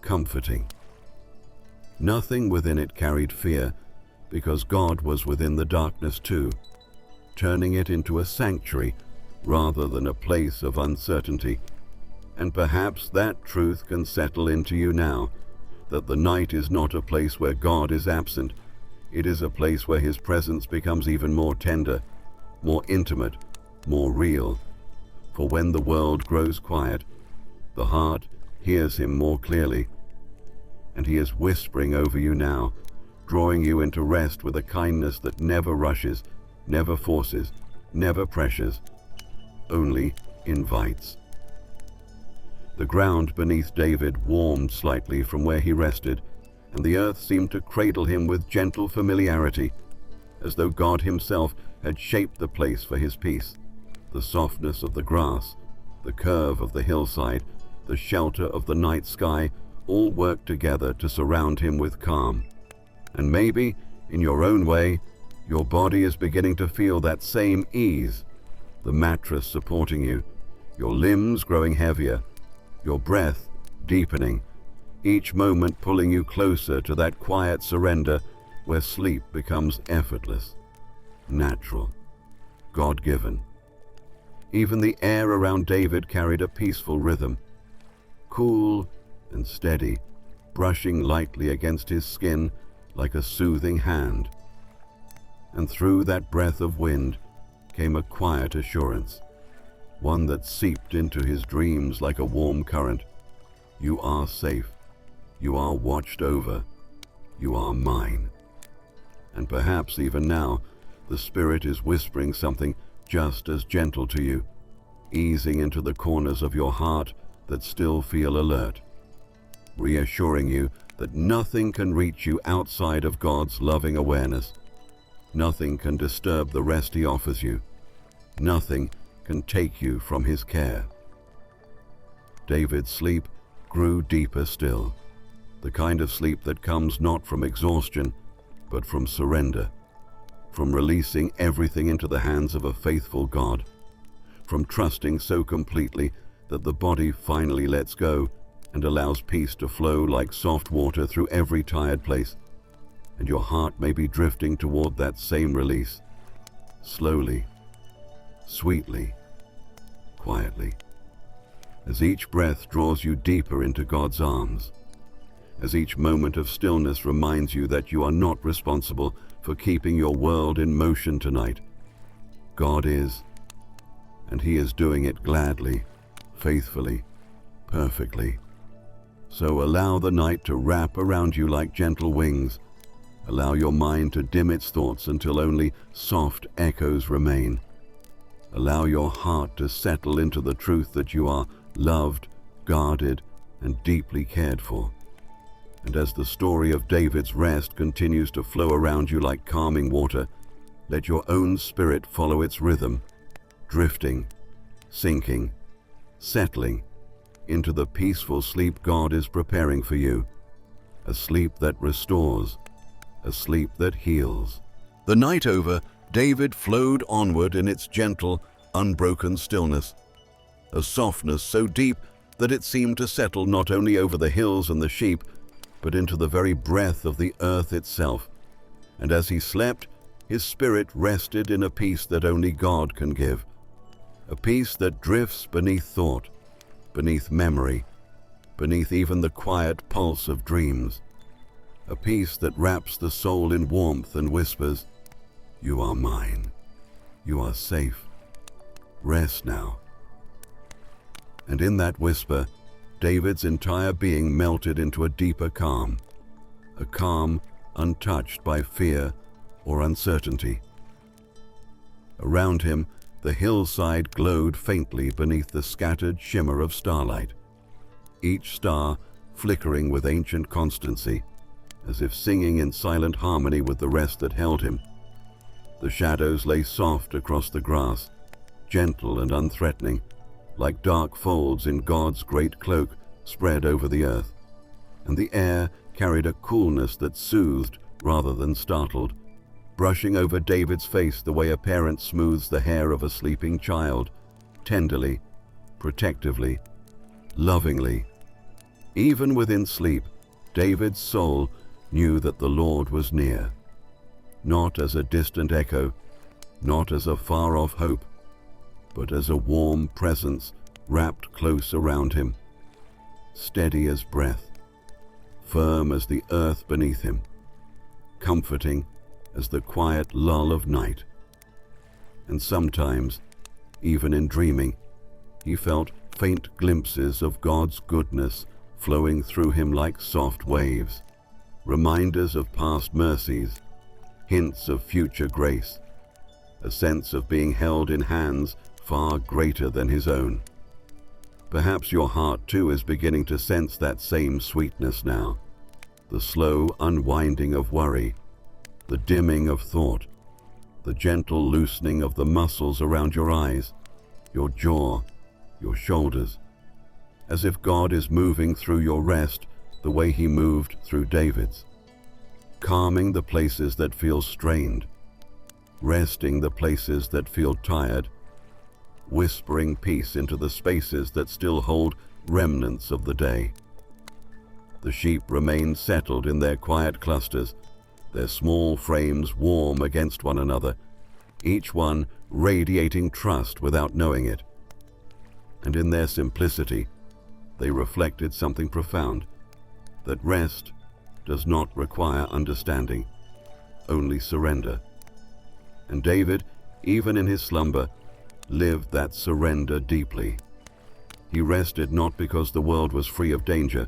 comforting. Nothing within it carried fear, because God was within the darkness too, turning it into a sanctuary rather than a place of uncertainty. And perhaps that truth can settle into you now, that the night is not a place where God is absent. It is a place where his presence becomes even more tender, more intimate, more real. For when the world grows quiet, the heart hears him more clearly. And he is whispering over you now, drawing you into rest with a kindness that never rushes, never forces, never pressures, only invites. The ground beneath David warmed slightly from where he rested, and the earth seemed to cradle him with gentle familiarity, as though God himself had shaped the place for his peace. The softness of the grass, the curve of the hillside, the shelter of the night sky, all worked together to surround him with calm. And maybe, in your own way, your body is beginning to feel that same ease, the mattress supporting you, your limbs growing heavier, your breath deepening, each moment pulling you closer to that quiet surrender where sleep becomes effortless, natural, God-given. Even the air around David carried a peaceful rhythm, cool and steady, brushing lightly against his skin like a soothing hand. And through that breath of wind came a quiet assurance, one that seeped into his dreams like a warm current. You are safe. You are watched over. You are mine. And perhaps even now, the Spirit is whispering something just as gentle to you, easing into the corners of your heart that still feel alert. reassuring you that nothing can reach you outside of God's loving awareness. Nothing can disturb the rest He offers you. Nothing can take you from His care. David's sleep grew deeper still, the kind of sleep that comes not from exhaustion, but from surrender, from releasing everything into the hands of a faithful God, from trusting so completely that the body finally lets go and allows peace to flow like soft water through every tired place, and your heart may be drifting toward that same release, slowly, sweetly, quietly, as each breath draws you deeper into God's arms, as each moment of stillness reminds you that you are not responsible for keeping your world in motion tonight. God is, and He is doing it gladly, faithfully, perfectly. So allow the night to wrap around you like gentle wings. Allow your mind to dim its thoughts until only soft echoes remain. Allow your heart to settle into the truth that you are loved, guarded, and deeply cared for. And as the story of David's rest continues to flow around you like calming water, let your own spirit follow its rhythm, drifting, sinking, settling into the peaceful sleep God is preparing for you, a sleep that restores, a sleep that heals. The night over, David flowed onward in its gentle, unbroken stillness, a softness so deep that it seemed to settle not only over the hills and the sheep, but into the very breath of the earth itself. And as he slept, his spirit rested in a peace that only God can give, a peace that drifts beneath thought, beneath memory, beneath even the quiet pulse of dreams, a peace that wraps the soul in warmth and whispers, "You are mine. You are safe. Rest now." And in that whisper, David's entire being melted into a deeper calm, a calm untouched by fear or uncertainty. Around him, the hillside glowed faintly beneath the scattered shimmer of starlight, each star flickering with ancient constancy, as if singing in silent harmony with the rest that held him. The shadows lay soft across the grass, gentle and unthreatening, like dark folds in God's great cloak spread over the earth, and the air carried a coolness that soothed rather than startled, brushing over David's face the way a parent smooths the hair of a sleeping child, tenderly, protectively, lovingly. Even within sleep, David's soul knew that the Lord was near, not as a distant echo, not as a far-off hope, but as a warm presence wrapped close around him, steady as breath, firm as the earth beneath him, comforting as the quiet lull of night. And sometimes, even in dreaming, he felt faint glimpses of God's goodness flowing through him like soft waves, reminders of past mercies, hints of future grace, a sense of being held in hands far greater than his own. Perhaps your heart too is beginning to sense that same sweetness now, the slow unwinding of worry, the dimming of thought, the gentle loosening of the muscles around your eyes, your jaw, your shoulders, as if God is moving through your rest the way He moved through David's, calming the places that feel strained, resting the places that feel tired, whispering peace into the spaces that still hold remnants of the day. The sheep remain settled in their quiet clusters, their small frames warm against one another, each one radiating trust without knowing it. And in their simplicity, they reflected something profound, that rest does not require understanding, only surrender. And David, even in his slumber, lived that surrender deeply. He rested not because the world was free of danger,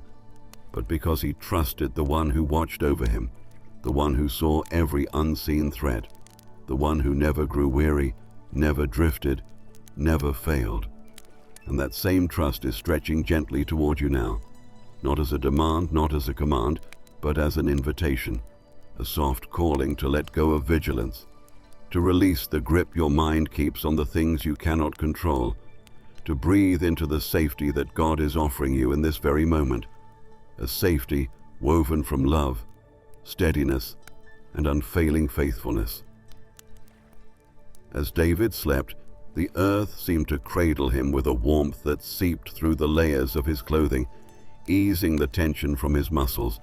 but because he trusted the one who watched over him, the one who saw every unseen threat, the one who never grew weary, never drifted, never failed. And that same trust is stretching gently toward you now, not as a demand, not as a command, but as an invitation, a soft calling to let go of vigilance, to release the grip your mind keeps on the things you cannot control, to breathe into the safety that God is offering you in this very moment, a safety woven from love, steadiness, and unfailing faithfulness. As David slept, the earth seemed to cradle him with a warmth that seeped through the layers of his clothing, easing the tension from his muscles.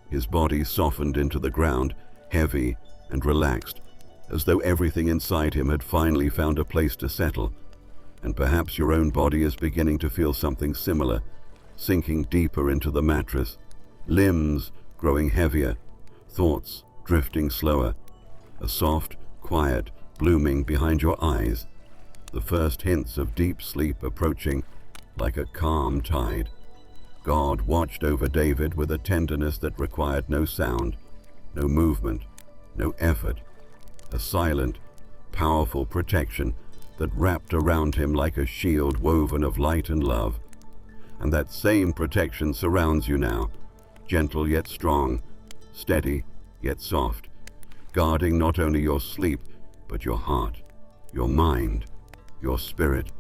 His body softened into the ground, heavy and relaxed, as though everything inside him had finally found a place to settle. And perhaps your own body is beginning to feel something similar, sinking deeper into the mattress, limbs growing heavier, thoughts drifting slower, a soft, quiet blooming behind your eyes, the first hints of deep sleep approaching like a calm tide. God watched over David with a tenderness that required no sound, no movement, no effort, a silent, powerful protection that wrapped around him like a shield woven of light and love. And that same protection surrounds you now, gentle yet strong, steady yet soft, guarding not only your sleep, but your heart, your mind, your spirit,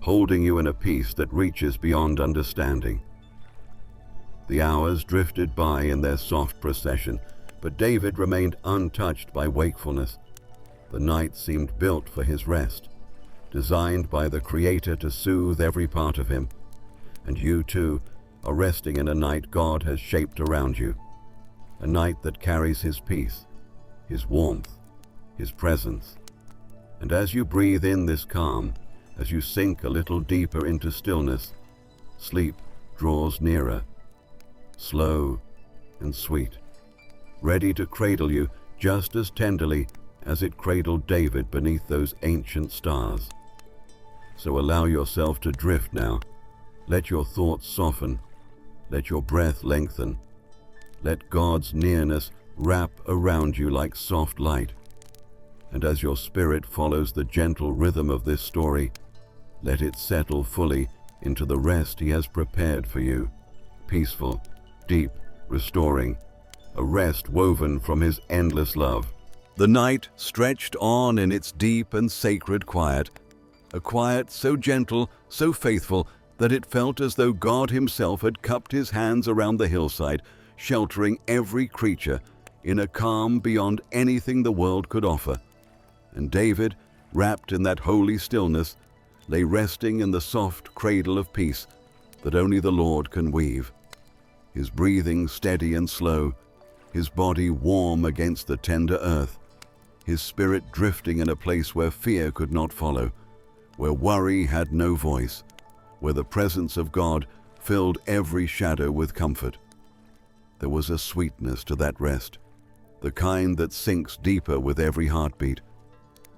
holding you in a peace that reaches beyond understanding. The hours drifted by in their soft procession, but David remained untouched by wakefulness. The night seemed built for his rest, designed by the Creator to soothe every part of him. And you too are resting in a night God has shaped around you, a night that carries His peace, His warmth, His presence. And as you breathe in this calm, as you sink a little deeper into stillness, sleep draws nearer, slow and sweet, ready to cradle you just as tenderly as it cradled David beneath those ancient stars. So allow yourself to drift now. Let your thoughts soften. Let your breath lengthen. Let God's nearness wrap around you like soft light. And as your spirit follows the gentle rhythm of this story, let it settle fully into the rest He has prepared for you. Peaceful, deep, restoring, a rest woven from His endless love. The night stretched on in its deep and sacred quiet, a quiet so gentle, so faithful, that it felt as though God Himself had cupped His hands around the hillside, sheltering every creature in a calm beyond anything the world could offer. And David, wrapped in that holy stillness, lay resting in the soft cradle of peace that only the Lord can weave. His breathing steady and slow, his body warm against the tender earth, his spirit drifting in a place where fear could not follow, where worry had no voice, where the presence of God filled every shadow with comfort. There was a sweetness to that rest, the kind that sinks deeper with every heartbeat,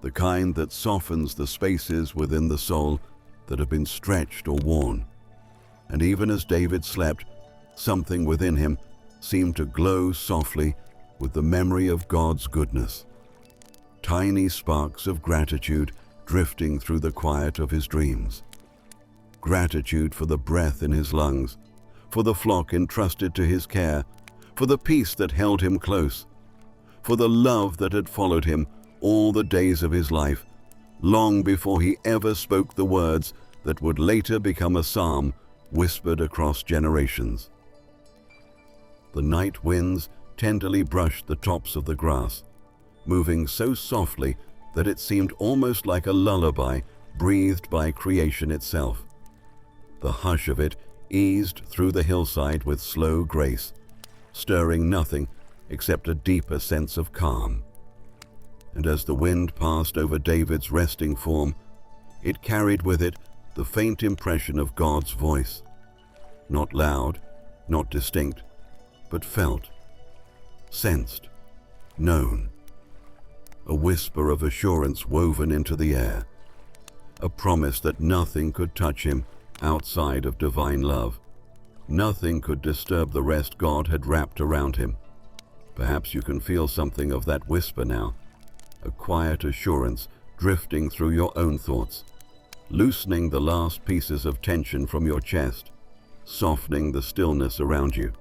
the kind that softens the spaces within the soul that have been stretched or worn. And even as David slept, something within him seemed to glow softly with the memory of God's goodness. Tiny sparks of gratitude drifting through the quiet of his dreams. Gratitude for the breath in his lungs, for the flock entrusted to his care, for the peace that held him close, for the love that had followed him all the days of his life, long before he ever spoke the words that would later become a psalm whispered across generations. The night winds tenderly brushed the tops of the grass, moving so softly that it seemed almost like a lullaby breathed by creation itself. The hush of it eased through the hillside with slow grace, stirring nothing except a deeper sense of calm. And as the wind passed over David's resting form, it carried with it the faint impression of God's voice. Not loud, not distinct, but felt, sensed, known. A whisper of assurance woven into the air, a promise that nothing could touch him outside of divine love. Nothing could disturb the rest God had wrapped around him. Perhaps you can feel something of that whisper now, a quiet assurance drifting through your own thoughts, loosening the last pieces of tension from your chest, softening the stillness around you,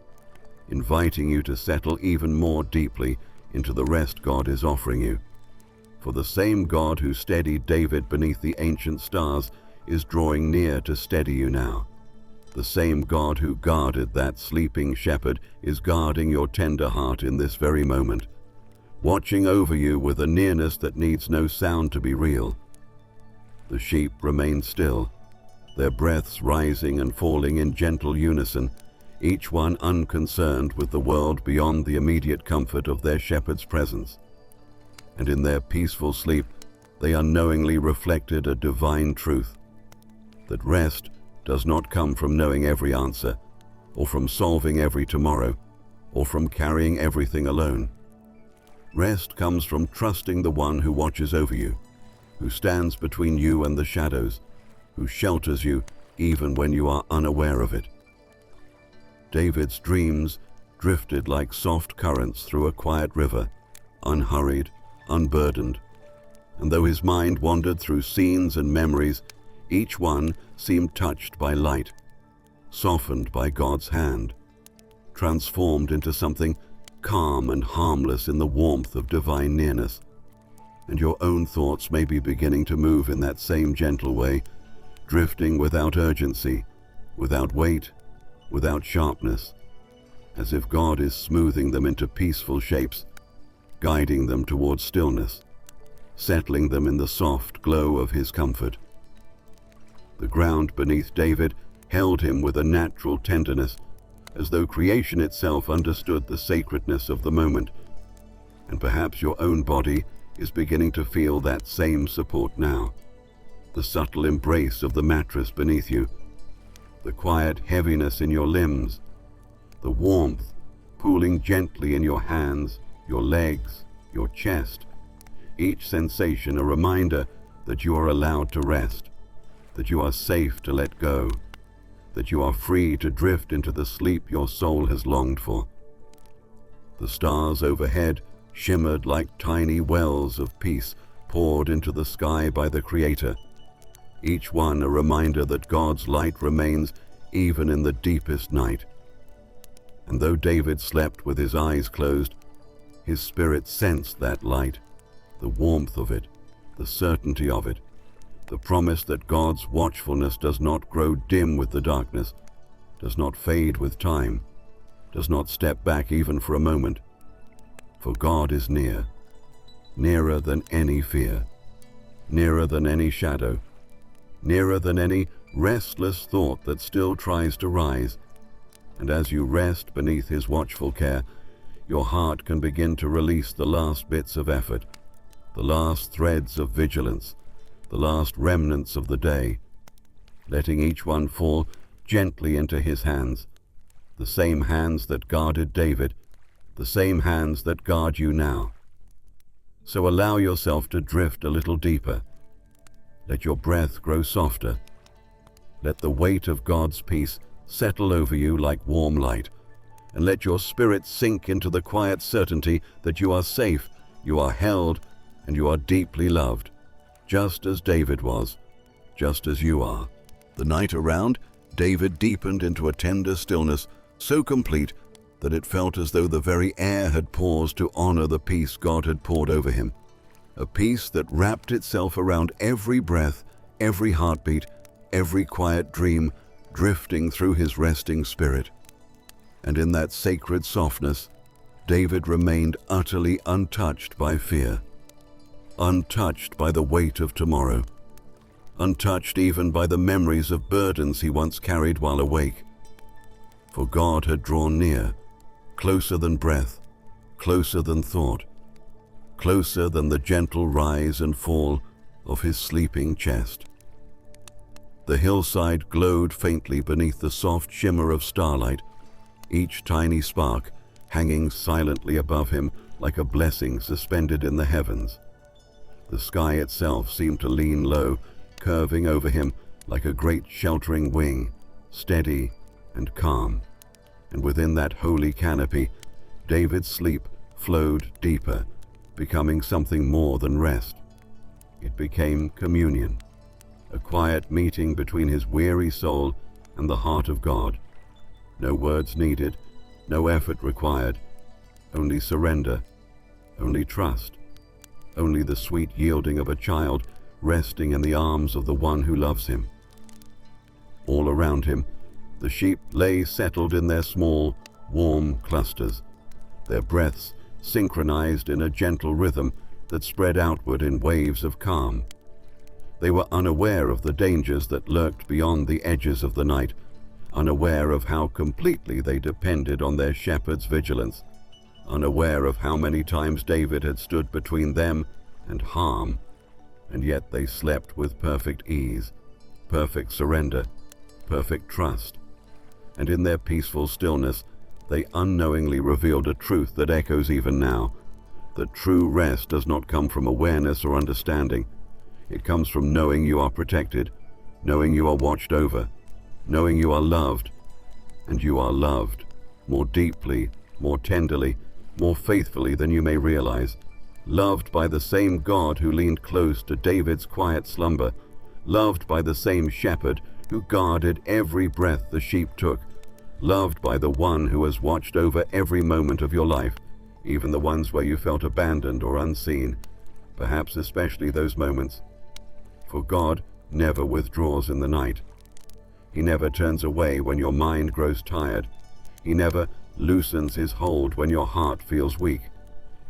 inviting you to settle even more deeply into the rest God is offering you. For the same God who steadied David beneath the ancient stars is drawing near to steady you now. The same God who guarded that sleeping shepherd is guarding your tender heart in this very moment, watching over you with a nearness that needs no sound to be real. The sheep remain still, their breaths rising and falling in gentle unison, each one unconcerned with the world beyond the immediate comfort of their shepherd's presence. And in their peaceful sleep, they unknowingly reflected a divine truth, that rest does not come from knowing every answer, or from solving every tomorrow, or from carrying everything alone. Rest comes from trusting the one who watches over you, who stands between you and the shadows, who shelters you even when you are unaware of it. David's dreams drifted like soft currents through a quiet river, unhurried, unburdened, and though his mind wandered through scenes and memories, each one seemed touched by light, softened by God's hand, transformed into something calm and harmless in the warmth of divine nearness. And your own thoughts may be beginning to move in that same gentle way, drifting without urgency, without weight, without sharpness, as if God is smoothing them into peaceful shapes, guiding them towards stillness, settling them in the soft glow of his comfort. The ground beneath David held him with a natural tenderness, as though creation itself understood the sacredness of the moment. And perhaps your own body is beginning to feel that same support now. The subtle embrace of the mattress beneath you, the quiet heaviness in your limbs, the warmth pooling gently in your hands, your legs, your chest, each sensation a reminder that you are allowed to rest, that you are safe to let go, that you are free to drift into the sleep your soul has longed for. The stars overhead shimmered like tiny wells of peace poured into the sky by the Creator, each one a reminder that God's light remains even in the deepest night. And though David slept with his eyes closed, his spirit sensed that light, the warmth of it, the certainty of it, the promise that God's watchfulness does not grow dim with the darkness, does not fade with time, does not step back even for a moment. For God is near, nearer than any fear, nearer than any shadow, nearer than any restless thought that still tries to rise. And as you rest beneath his watchful care, your heart can begin to release the last bits of effort, the last threads of vigilance, the last remnants of the day, letting each one fall gently into his hands, the same hands that guarded David, the same hands that guard you now. So allow yourself to drift a little deeper. Let your breath grow softer. Let the weight of God's peace settle over you like warm light, and let your spirit sink into the quiet certainty that you are safe, you are held, and you are deeply loved, just as David was, just as you are. The night around, David deepened into a tender stillness so complete that it felt as though the very air had paused to honor the peace God had poured over him, a peace that wrapped itself around every breath, every heartbeat, every quiet dream drifting through his resting spirit. And in that sacred softness, David remained utterly untouched by fear, untouched by the weight of tomorrow, untouched even by the memories of burdens he once carried while awake. For God had drawn near, closer than breath, closer than thought, closer than the gentle rise and fall of his sleeping chest. The hillside glowed faintly beneath the soft shimmer of starlight, each tiny spark hanging silently above him like a blessing suspended in the heavens. The sky itself seemed to lean low, curving over him like a great sheltering wing, steady and calm. And within that holy canopy, David's sleep flowed deeper, becoming something more than rest. It became communion, a quiet meeting between his weary soul and the heart of God, No words needed, no effort required, only surrender, only trust, only the sweet yielding of a child resting in the arms of the one who loves him. All around him, the sheep lay settled in their small, warm clusters, their breaths synchronized in a gentle rhythm that spread outward in waves of calm. They were unaware of the dangers that lurked beyond the edges of the night, unaware of how completely they depended on their shepherd's vigilance, unaware of how many times David had stood between them and harm, and yet they slept with perfect ease, perfect surrender, perfect trust. And in their peaceful stillness, they unknowingly revealed a truth that echoes even now, that true rest does not come from awareness or understanding. It comes from knowing you are protected, knowing you are watched over, knowing you are loved, and you are loved more deeply, more tenderly, more faithfully than you may realize. Loved by the same God who leaned close to David's quiet slumber, loved by the same shepherd who guarded every breath the sheep took, loved by the one who has watched over every moment of your life, even the ones where you felt abandoned or unseen, perhaps especially those moments. For God never withdraws in the night. He never turns away when your mind grows tired. He never loosens his hold when your heart feels weak.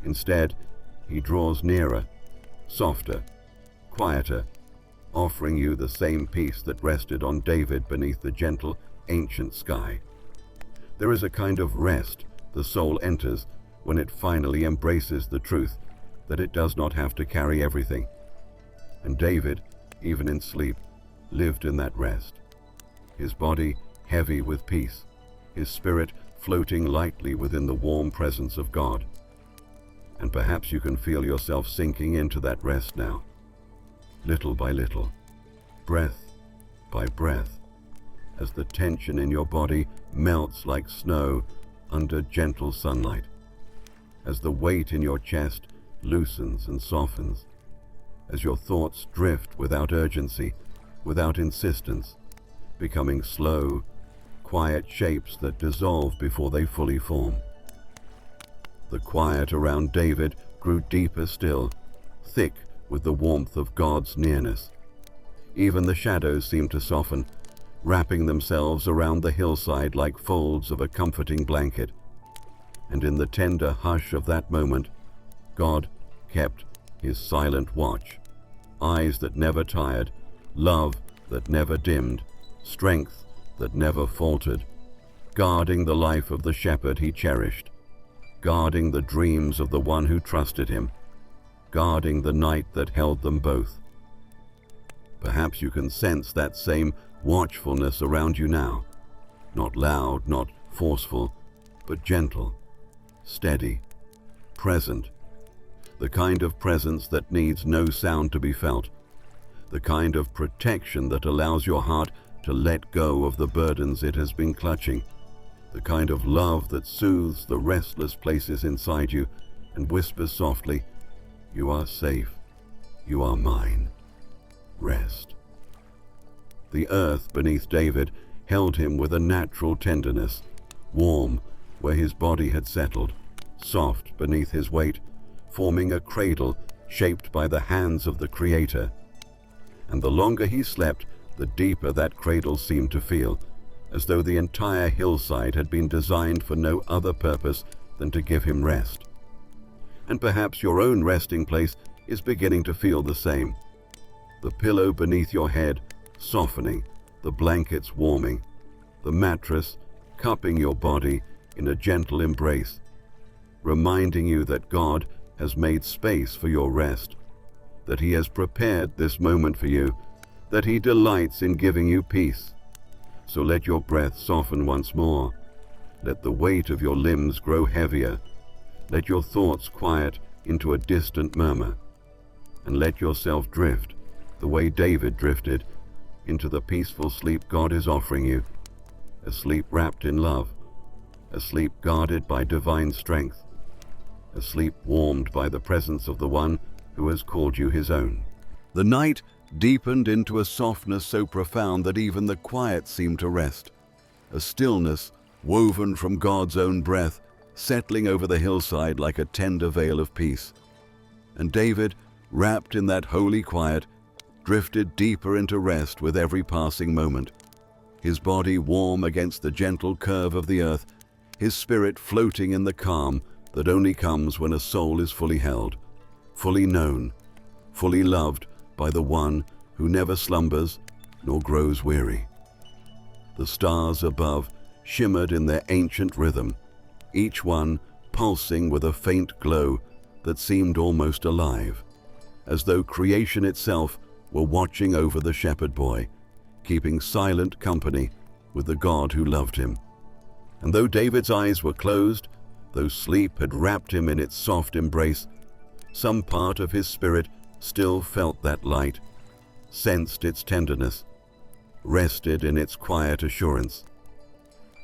Instead, he draws nearer, softer, quieter, offering you the same peace that rested on David beneath the gentle, ancient sky. There is a kind of rest the soul enters when it finally embraces the truth that it does not have to carry everything. And David, even in sleep, lived in that rest. His body heavy with peace, his spirit floating lightly within the warm presence of God. And perhaps you can feel yourself sinking into that rest now, little by little, breath by breath, as the tension in your body melts like snow under gentle sunlight, as the weight in your chest loosens and softens, as your thoughts drift without urgency, without insistence, becoming slow, quiet shapes that dissolve before they fully form. The quiet around David grew deeper still, thick with the warmth of God's nearness. Even the shadows seemed to soften, wrapping themselves around the hillside like folds of a comforting blanket. And in the tender hush of that moment, God kept his silent watch, eyes that never tired, love that never dimmed, strength that never faltered, guarding the life of the shepherd he cherished, guarding the dreams of the one who trusted him, guarding the night that held them both. Perhaps you can sense that same watchfulness around you now, not loud, not forceful, but gentle, steady, present, the kind of presence that needs no sound to be felt, the kind of protection that allows your heart to let go of the burdens it has been clutching, the kind of love that soothes the restless places inside you and whispers softly, "You are safe, you are mine, rest." The earth beneath David held him with a natural tenderness, warm where his body had settled, soft beneath his weight, forming a cradle shaped by the hands of the Creator. And the longer he slept, the deeper that cradle seemed to feel, as though the entire hillside had been designed for no other purpose than to give him rest. And perhaps your own resting place is beginning to feel the same. The pillow beneath your head softening, the blankets warming, the mattress cupping your body in a gentle embrace, reminding you that God has made space for your rest, that He has prepared this moment for you, that He delights in giving you peace. So let your breath soften once more. Let the weight of your limbs grow heavier. Let your thoughts quiet into a distant murmur. And let yourself drift, the way David drifted, into the peaceful sleep God is offering you. A sleep wrapped in love. A sleep guarded by divine strength. A sleep warmed by the presence of the one who has called you His own. The night deepened into a softness so profound that even the quiet seemed to rest, a stillness woven from God's own breath, settling over the hillside like a tender veil of peace. And David, wrapped in that holy quiet, drifted deeper into rest with every passing moment. His body warm against the gentle curve of the earth, his spirit floating in the calm that only comes when a soul is fully held, fully known, fully loved by the one who never slumbers nor grows weary. The stars above shimmered in their ancient rhythm, each one pulsing with a faint glow that seemed almost alive, as though creation itself were watching over the shepherd boy, keeping silent company with the God who loved him. And though David's eyes were closed, though sleep had wrapped him in its soft embrace, some part of his spirit still felt that light, sensed its tenderness, rested in its quiet assurance.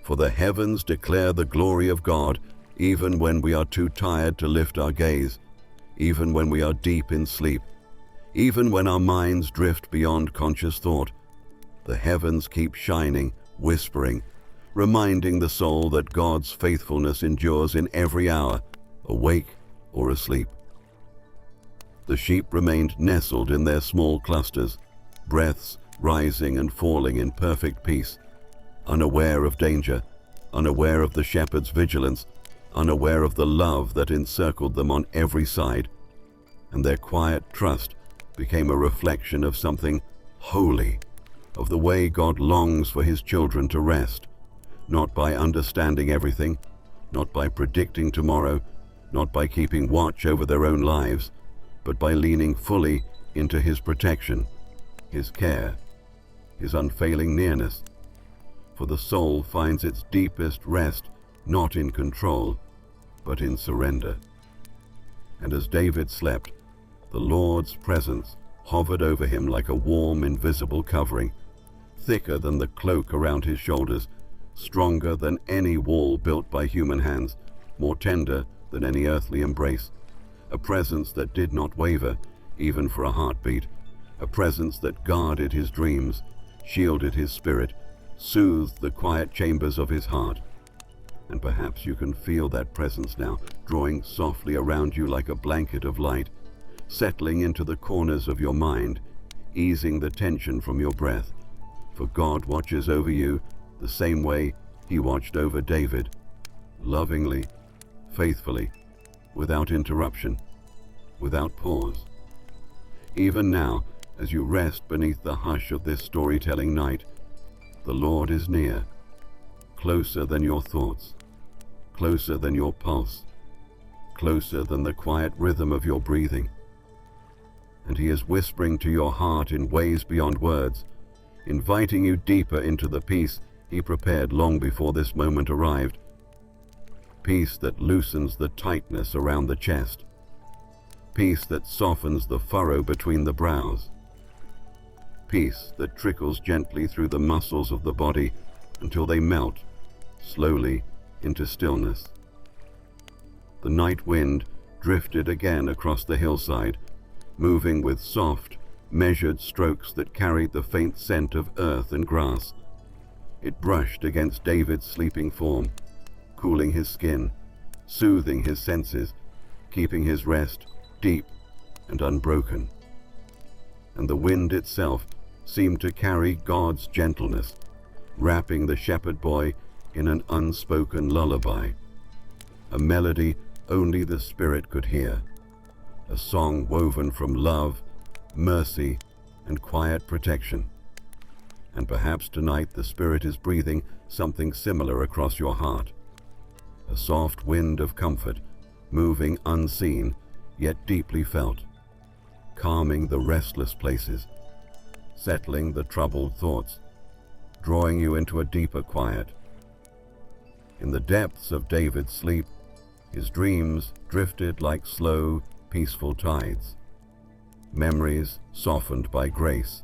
For the heavens declare the glory of God even when we are too tired to lift our gaze, even when we are deep in sleep, even when our minds drift beyond conscious thought. The heavens keep shining, whispering, reminding the soul that God's faithfulness endures in every hour, awake or asleep. The sheep remained nestled in their small clusters, breaths rising and falling in perfect peace, unaware of danger, unaware of the shepherd's vigilance, unaware of the love that encircled them on every side. And their quiet trust became a reflection of something holy, of the way God longs for his children to rest, not by understanding everything, not by predicting tomorrow, not by keeping watch over their own lives, but by leaning fully into his protection, his care, his unfailing nearness. For the soul finds its deepest rest not in control, but in surrender. And as David slept, the Lord's presence hovered over him like a warm, invisible covering, thicker than the cloak around his shoulders, stronger than any wall built by human hands, more tender than any earthly embrace. A presence that did not waver, even for a heartbeat, a presence that guarded his dreams, shielded his spirit, soothed the quiet chambers of his heart. And perhaps you can feel that presence now, drawing softly around you like a blanket of light, settling into the corners of your mind, easing the tension from your breath. For God watches over you the same way he watched over David, lovingly, faithfully, without interruption, without pause. Even now, as you rest beneath the hush of this storytelling night, the Lord is near, closer than your thoughts, closer than your pulse, closer than the quiet rhythm of your breathing. And he is whispering to your heart in ways beyond words, inviting you deeper into the peace he prepared long before this moment arrived. Peace that loosens the tightness around the chest. Peace that softens the furrow between the brows. Peace that trickles gently through the muscles of the body until they melt, slowly, into stillness. The night wind drifted again across the hillside, moving with soft, measured strokes that carried the faint scent of earth and grass. It brushed against David's sleeping form, cooling his skin, soothing his senses, keeping his rest deep and unbroken. And the wind itself seemed to carry God's gentleness, wrapping the shepherd boy in an unspoken lullaby, a melody only the Spirit could hear, a song woven from love, mercy, and quiet protection. And perhaps tonight the Spirit is breathing something similar across your heart, a soft wind of comfort, moving unseen, yet deeply felt, calming the restless places, settling the troubled thoughts, drawing you into a deeper quiet. In the depths of David's sleep, his dreams drifted like slow, peaceful tides, memories softened by grace,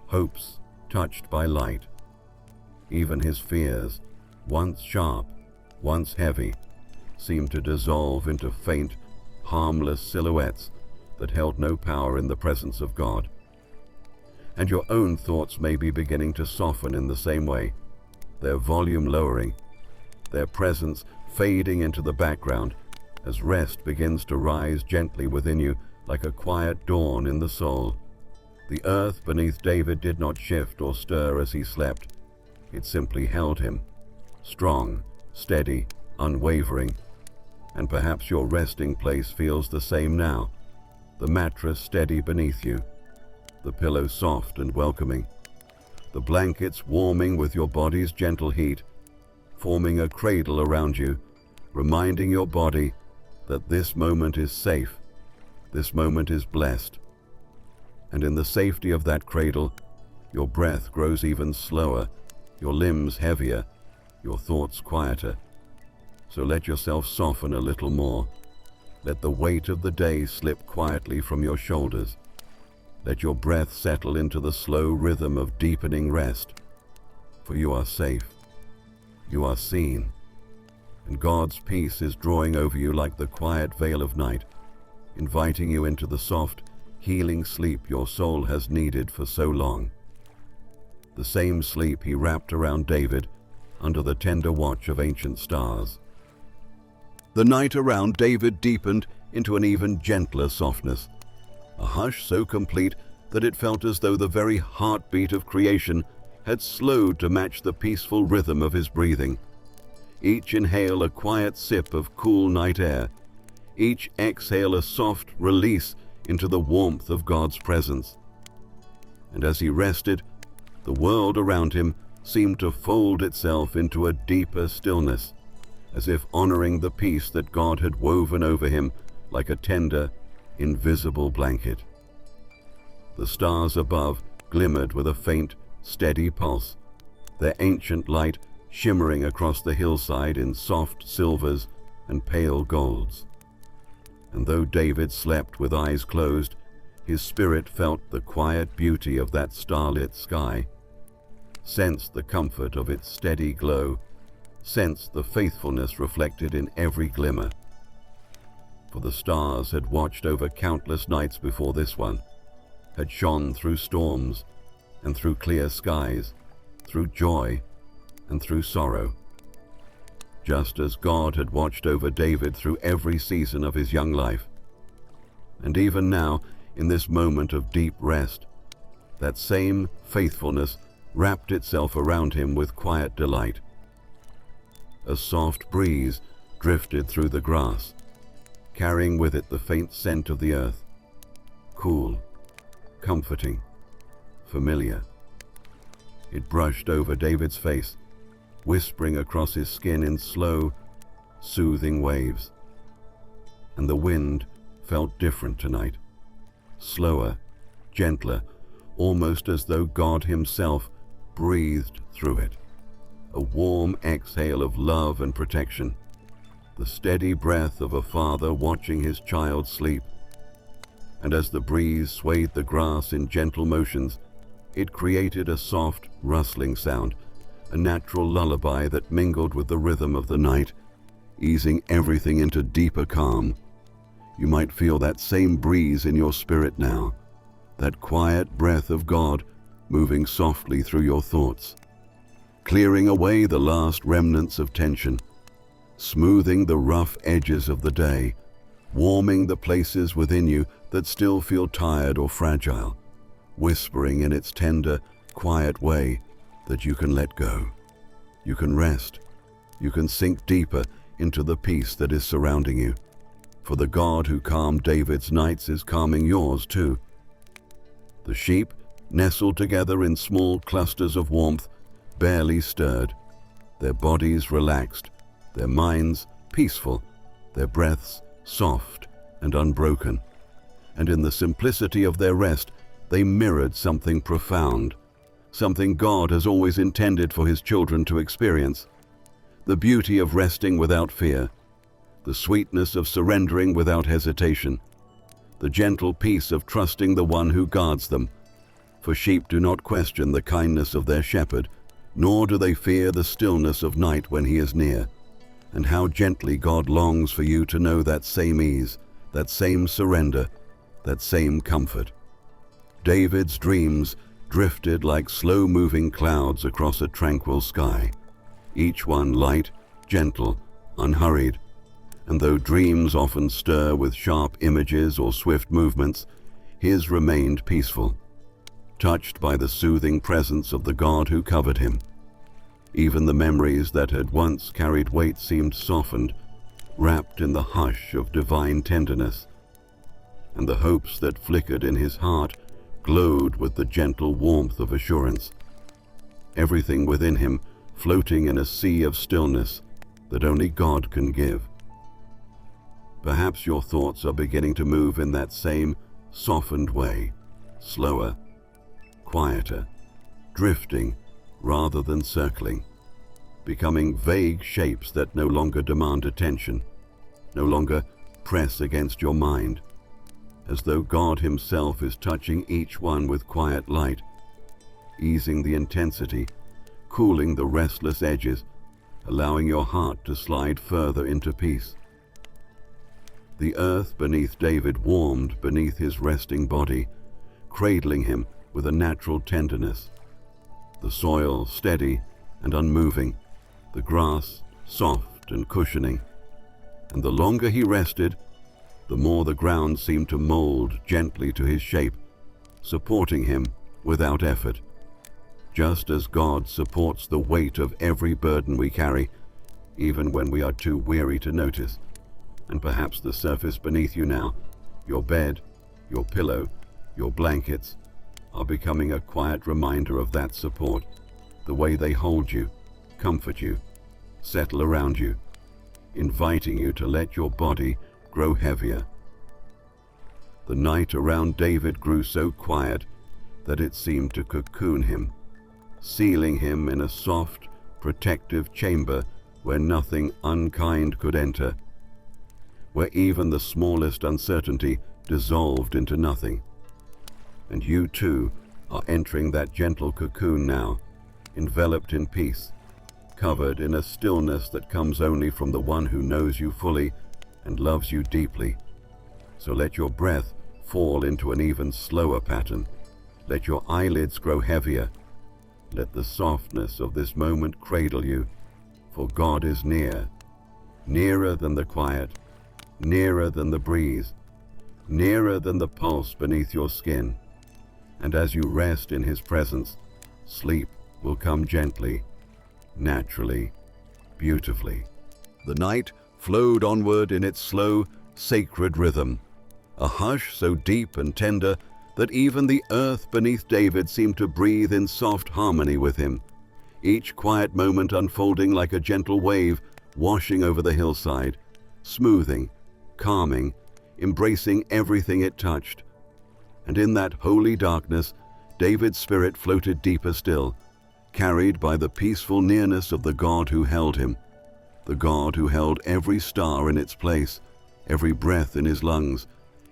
hopes touched by light. Even his fears, once sharp, once heavy, seemed to dissolve into faint, harmless silhouettes that held no power in the presence of God. And your own thoughts may be beginning to soften in the same way, their volume lowering, their presence fading into the background as rest begins to rise gently within you like a quiet dawn in the soul. The earth beneath David did not shift or stir as he slept. It simply held him, strong, steady, unwavering. And perhaps your resting place feels the same now. The mattress steady beneath you, the pillow soft and welcoming, the blankets warming with your body's gentle heat, forming a cradle around you, reminding your body that this moment is safe, this moment is blessed. And in the safety of that cradle, your breath grows even slower, your limbs heavier, your thoughts quieter. So let yourself soften a little more. Let the weight of the day slip quietly from your shoulders. Let your breath settle into the slow rhythm of deepening rest. For you are safe. You are seen. And God's peace is drawing over you like the quiet veil of night, inviting you into the soft, healing sleep your soul has needed for so long. The same sleep he wrapped around David under the tender watch of ancient stars. The night around David deepened into an even gentler softness, a hush so complete that it felt as though the very heartbeat of creation had slowed to match the peaceful rhythm of his breathing. Each inhale a quiet sip of cool night air, each exhale a soft release into the warmth of God's presence. And as he rested, the world around him seemed to fold itself into a deeper stillness, as if honoring the peace that God had woven over him like a tender, invisible blanket. The stars above glimmered with a faint, steady pulse, their ancient light shimmering across the hillside in soft silvers and pale golds. And though David slept with eyes closed, his spirit felt the quiet beauty of that starlit sky, sensed the comfort of its steady glow, sensed the faithfulness reflected in every glimmer. For the stars had watched over countless nights before this one, had shone through storms and through clear skies, through joy and through sorrow. Just as God had watched over David through every season of his young life. And even now, in this moment of deep rest, that same faithfulness wrapped itself around him with quiet delight. A soft breeze drifted through the grass, carrying with it the faint scent of the earth, cool, comforting, familiar. It brushed over David's face, whispering across his skin in slow, soothing waves. And the wind felt different tonight, slower, gentler, almost as though God himself breathed through it. A warm exhale of love and protection, the steady breath of a father watching his child sleep. And as the breeze swayed the grass in gentle motions, it created a soft, rustling sound, a natural lullaby that mingled with the rhythm of the night, easing everything into deeper calm. You might feel that same breeze in your spirit now, that quiet breath of God moving softly through your thoughts, clearing away the last remnants of tension, smoothing the rough edges of the day, warming the places within you that still feel tired or fragile, whispering in its tender, quiet way that you can let go. You can rest. You can sink deeper into the peace that is surrounding you. For the God who calmed David's nights is calming yours too. The sheep, nestled together in small clusters of warmth, barely stirred, their bodies relaxed, their minds peaceful, their breaths soft and unbroken. And in the simplicity of their rest, they mirrored something profound, something God has always intended for his children to experience. The beauty of resting without fear, the sweetness of surrendering without hesitation, the gentle peace of trusting the one who guards them. For sheep do not question the kindness of their shepherd, nor do they fear the stillness of night when he is near. And how gently God longs for you to know that same ease, that same surrender, that same comfort. David's dreams drifted like slow-moving clouds across a tranquil sky, each one light, gentle, unhurried, and though dreams often stir with sharp images or swift movements, his remained peaceful, touched by the soothing presence of the God who covered him. Even the memories that had once carried weight seemed softened, wrapped in the hush of divine tenderness, and the hopes that flickered in his heart glowed with the gentle warmth of assurance. Everything within him floating in a sea of stillness that only God can give. Perhaps your thoughts are beginning to move in that same softened way, slower, quieter, drifting rather than circling, becoming vague shapes that no longer demand attention, no longer press against your mind, as though God himself is touching each one with quiet light, easing the intensity, cooling the restless edges, allowing your heart to slide further into peace. The earth beneath David warmed beneath his resting body, cradling him with a natural tenderness. The soil steady and unmoving, the grass soft and cushioning. And the longer he rested, the more the ground seemed to mold gently to his shape, supporting him without effort. Just as God supports the weight of every burden we carry, even when we are too weary to notice. And perhaps the surface beneath you now, your bed, your pillow, your blankets, are becoming a quiet reminder of that support, the way they hold you, comfort you, settle around you, inviting you to let your body grow heavier. The night around David grew so quiet that it seemed to cocoon him, sealing him in a soft, protective chamber where nothing unkind could enter, where even the smallest uncertainty dissolved into nothing. And you too are entering that gentle cocoon now, enveloped in peace, covered in a stillness that comes only from the one who knows you fully and loves you deeply. So let your breath fall into an even slower pattern. Let your eyelids grow heavier. Let the softness of this moment cradle you, for God is near, nearer than the quiet, nearer than the breeze, nearer than the pulse beneath your skin. And as you rest in his presence, sleep will come gently, naturally, beautifully. The night flowed onward in its slow, sacred rhythm, a hush so deep and tender that even the earth beneath David seemed to breathe in soft harmony with him, each quiet moment unfolding like a gentle wave washing over the hillside, smoothing, calming, embracing everything it touched. And in that holy darkness, David's spirit floated deeper still, carried by the peaceful nearness of the God who held him, the God who held every star in its place, every breath in his lungs,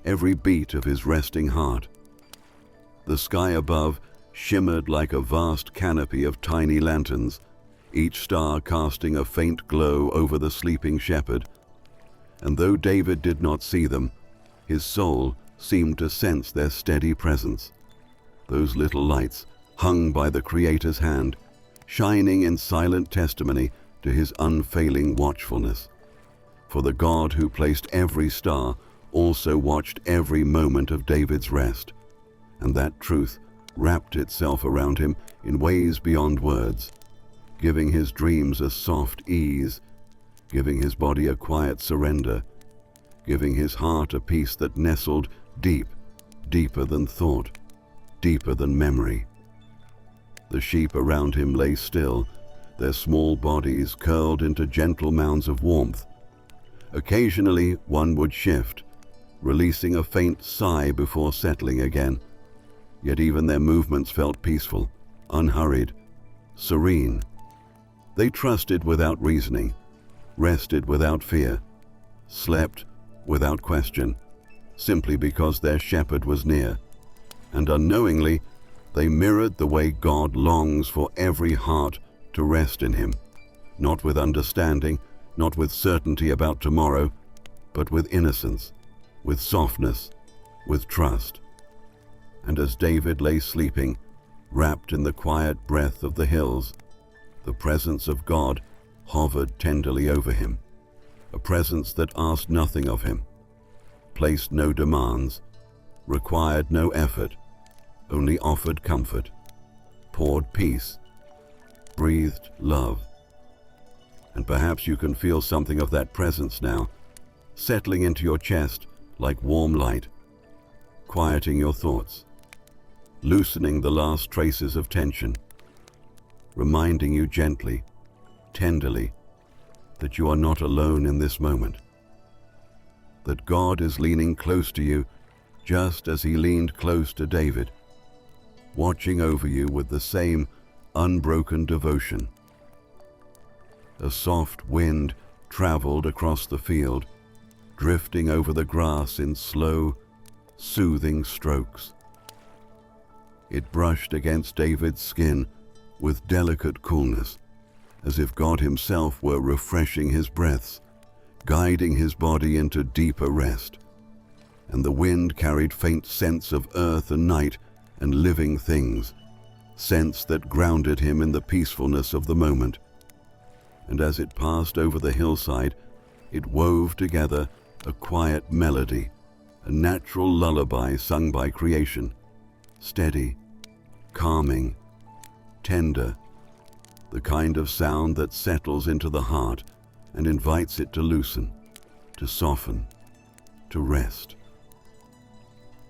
every beat of his resting heart. The sky above shimmered like a vast canopy of tiny lanterns, each star casting a faint glow over the sleeping shepherd. And though David did not see them, his soul seemed to sense their steady presence. Those little lights hung by the Creator's hand, shining in silent testimony to his unfailing watchfulness. For the God who placed every star also watched every moment of David's rest, and that truth wrapped itself around him in ways beyond words, giving his dreams a soft ease, giving his body a quiet surrender, giving his heart a peace that nestled deep, deeper than thought, deeper than memory. The sheep around him lay still, their small bodies curled into gentle mounds of warmth. Occasionally one would shift, releasing a faint sigh before settling again. Yet even their movements felt peaceful, unhurried, serene. They trusted without reasoning, rested without fear, slept without question, simply because their shepherd was near. And unknowingly, they mirrored the way God longs for every heart to rest in him, not with understanding, not with certainty about tomorrow, but with innocence, with softness, with trust. And as David lay sleeping, wrapped in the quiet breath of the hills, the presence of God hovered tenderly over him, a presence that asked nothing of him, placed no demands, required no effort, only offered comfort, poured peace, breathed love. And perhaps you can feel something of that presence now, settling into your chest like warm light, quieting your thoughts, loosening the last traces of tension, reminding you gently, tenderly, that you are not alone in this moment, that God is leaning close to you just as he leaned close to David, watching over you with the same unbroken devotion. A soft wind traveled across the field, drifting over the grass in slow, soothing strokes. It brushed against David's skin with delicate coolness, as if God himself were refreshing his breaths, guiding his body into deeper rest. And the wind carried faint scents of earth and night and living things, scents that grounded him in the peacefulness of the moment. And as it passed over the hillside, it wove together a quiet melody, a natural lullaby sung by creation, steady, calming, tender, the kind of sound that settles into the heart and invites it to loosen, to soften, to rest.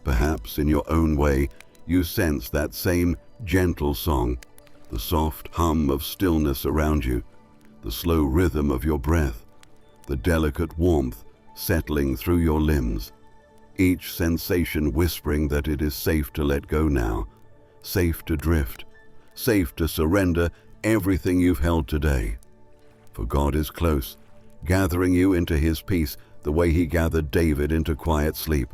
Perhaps in your own way, you sense that same gentle song, the soft hum of stillness around you, the slow rhythm of your breath, the delicate warmth settling through your limbs, each sensation whispering that it is safe to let go now, safe to drift, safe to surrender everything you've held today. For God is close, gathering you into his peace the way he gathered David into quiet sleep.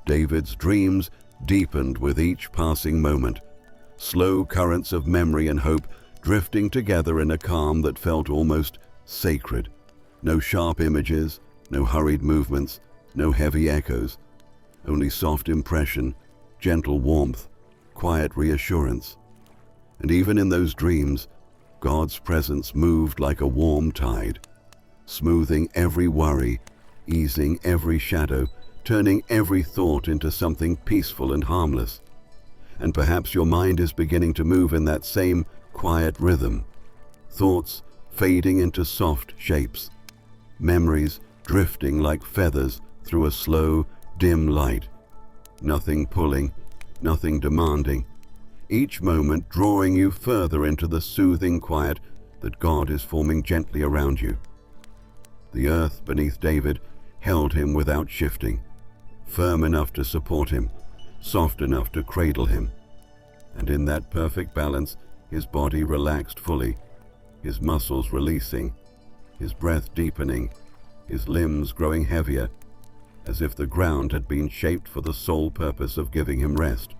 David's dreams deepened with each passing moment, slow currents of memory and hope drifting together in a calm that felt almost sacred. No sharp images, no hurried movements, no heavy echoes, only soft impression, gentle warmth, quiet reassurance. And even in those dreams, God's presence moved like a warm tide, smoothing every worry, easing every shadow, turning every thought into something peaceful and harmless. And perhaps your mind is beginning to move in that same quiet rhythm, thoughts fading into soft shapes, memories drifting like feathers through a slow, dim light, nothing pulling, nothing demanding, each moment drawing you further into the soothing quiet that God is forming gently around you. The earth beneath David held him without shifting, firm enough to support him, soft enough to cradle him. And in that perfect balance, his body relaxed fully, his muscles releasing, his breath deepening, his limbs growing heavier, as if the ground had been shaped for the sole purpose of giving him rest.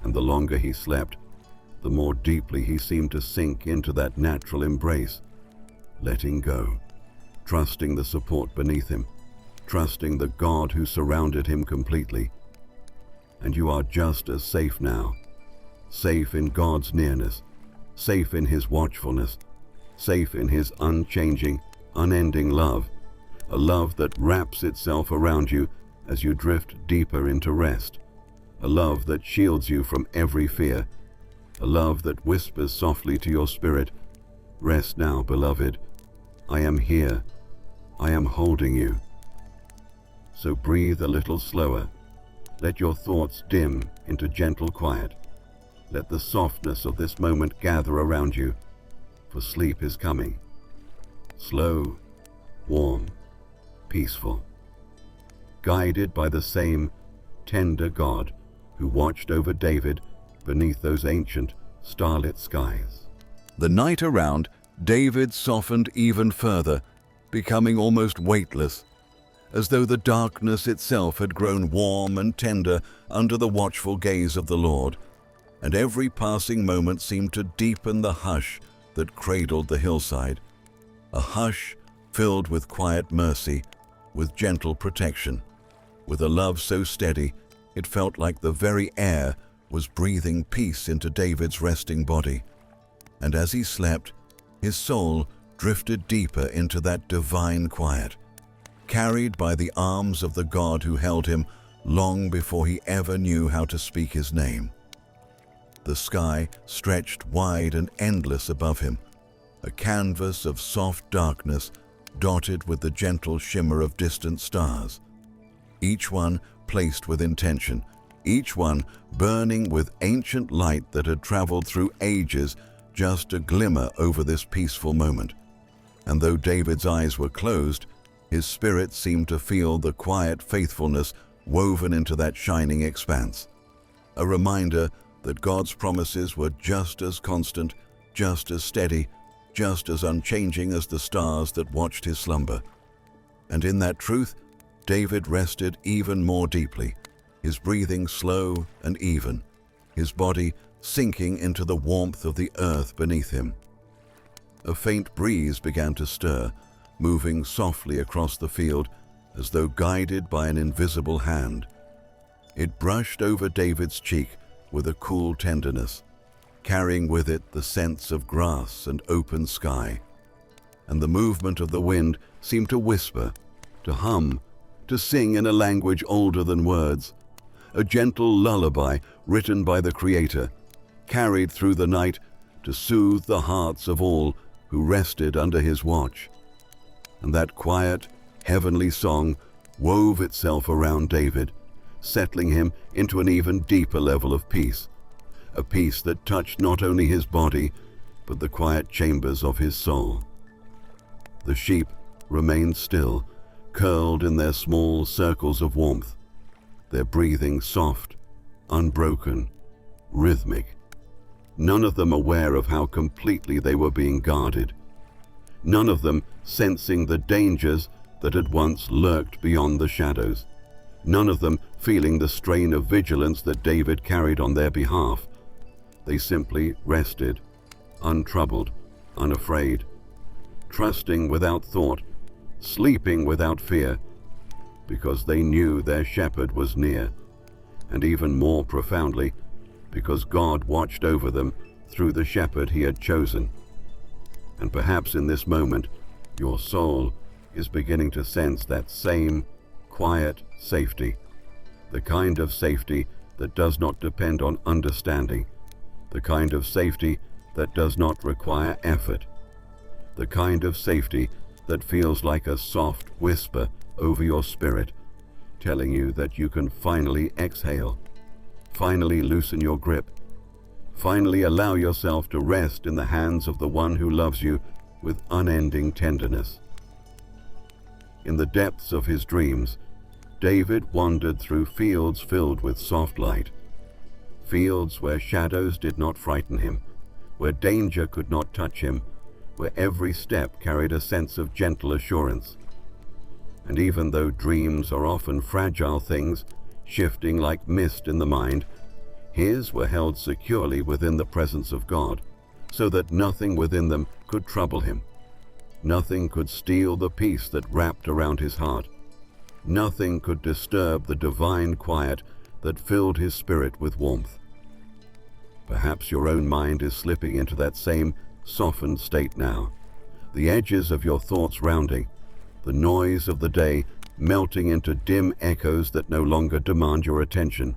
And the longer he slept, the more deeply he seemed to sink into that natural embrace, letting go, trusting the support beneath him, trusting the God who surrounded him completely. And you are just as safe now, safe in God's nearness, safe in his watchfulness, safe in his unchanging, unending love, a love that wraps itself around you as you drift deeper into rest, a love that shields you from every fear, a love that whispers softly to your spirit, "Rest now, beloved. I am here. I am holding you." So breathe a little slower. Let your thoughts dim into gentle quiet. Let the softness of this moment gather around you, for sleep is coming. Slow, warm, peaceful, guided by the same tender God who watched over David beneath those ancient, starlit skies. The night around David softened even further, becoming almost weightless, as though the darkness itself had grown warm and tender under the watchful gaze of the Lord, and every passing moment seemed to deepen the hush that cradled the hillside, a hush filled with quiet mercy, with gentle protection, with a love so steady it felt like the very air was breathing peace into David's resting body. And as he slept, His soul drifted deeper into that divine quiet, carried by the arms of the God who held him long before he ever knew how to speak his name. The sky stretched wide and endless above him, a canvas of soft darkness dotted with the gentle shimmer of distant stars, each one placed with intention, each one burning with ancient light that had traveled through ages just to glimmer over this peaceful moment. And though David's eyes were closed, his spirit seemed to feel the quiet faithfulness woven into that shining expanse, a reminder that God's promises were just as constant, just as steady, just as unchanging as the stars that watched his slumber. And in that truth, David rested even more deeply, his breathing slow and even, his body sinking into the warmth of the earth beneath him. A faint breeze began to stir, moving softly across the field as though guided by an invisible hand. It brushed over David's cheek with a cool tenderness, carrying with it the sense of grass and open sky. And the movement of the wind seemed to whisper, to hum, to sing in a language older than words, a gentle lullaby written by the Creator, carried through the night to soothe the hearts of all who rested under his watch. And that quiet, heavenly song wove itself around David, settling him into an even deeper level of peace, a peace that touched not only his body, but the quiet chambers of his soul. The sheep remained still, curled in their small circles of warmth, their breathing soft, unbroken, rhythmic. None of them aware of how completely they were being guarded. None of them sensing the dangers that had once lurked beyond the shadows. None of them feeling the strain of vigilance that David carried on their behalf. They simply rested, untroubled, unafraid, trusting without thought, sleeping without fear, because they knew their shepherd was near, and even more profoundly, because God watched over them through the shepherd he had chosen. And perhaps in this moment, your soul is beginning to sense that same quiet safety, the kind of safety that does not depend on understanding, the kind of safety that does not require effort, the kind of safety that feels like a soft whisper over your spirit, telling you that you can finally exhale, finally loosen your grip, finally allow yourself to rest in the hands of the one who loves you with unending tenderness. In the depths of his dreams, David wandered through fields filled with soft light, fields where shadows did not frighten him, where danger could not touch him, where every step carried a sense of gentle assurance. And even though dreams are often fragile things, shifting like mist in the mind, his were held securely within the presence of God, so that nothing within them could trouble him. Nothing could steal the peace that wrapped around his heart. Nothing could disturb the divine quiet that filled his spirit with warmth. Perhaps your own mind is slipping into that same softened state now, the edges of your thoughts rounding, the noise of the day melting into dim echoes that no longer demand your attention,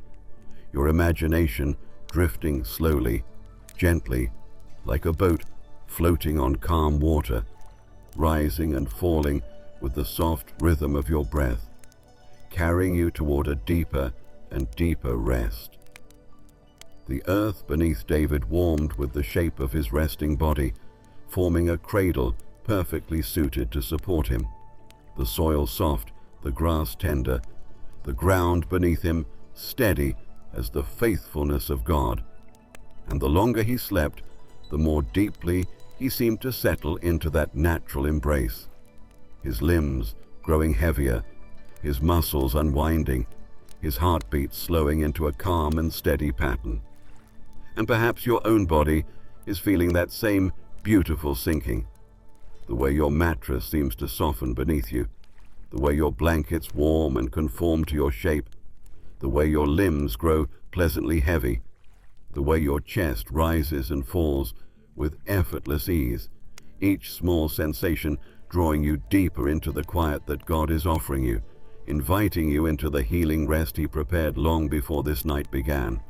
your imagination drifting slowly, gently, like a boat floating on calm water, rising and falling with the soft rhythm of your breath, carrying you toward a deeper and deeper rest. The earth beneath David warmed with the shape of his resting body, forming a cradle perfectly suited to support him. The soil soft, the grass tender, the ground beneath him steady as the faithfulness of God. And the longer he slept, the more deeply he seemed to settle into that natural embrace, his limbs growing heavier, his muscles unwinding, his heartbeat slowing into a calm and steady pattern. And perhaps your own body is feeling that same beautiful sinking, the way your mattress seems to soften beneath you, the way your blankets warm and conform to your shape, the way your limbs grow pleasantly heavy, the way your chest rises and falls with effortless ease, each small sensation drawing you deeper into the quiet that God is offering you, inviting you into the healing rest He prepared long before this night began.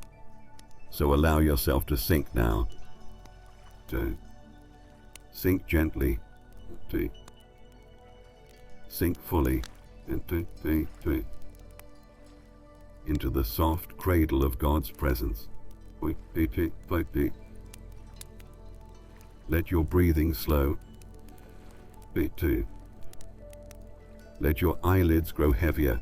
So allow yourself to sink now. To sink gently. To sink fully into the soft cradle of God's presence. Let your breathing slow. Let your eyelids grow heavier.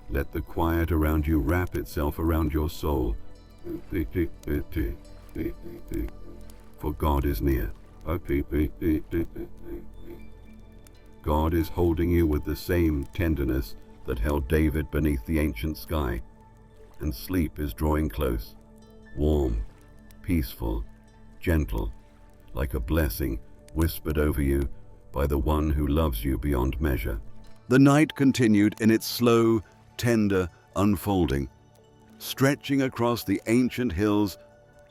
Let the quiet around you wrap itself around your soul. For God is near. God is holding you with the same tenderness that held David beneath the ancient sky, and sleep is drawing close, warm, peaceful, gentle, like a blessing whispered over you by the one who loves you beyond measure. The night continued in its slow, tender unfolding, stretching across the ancient hills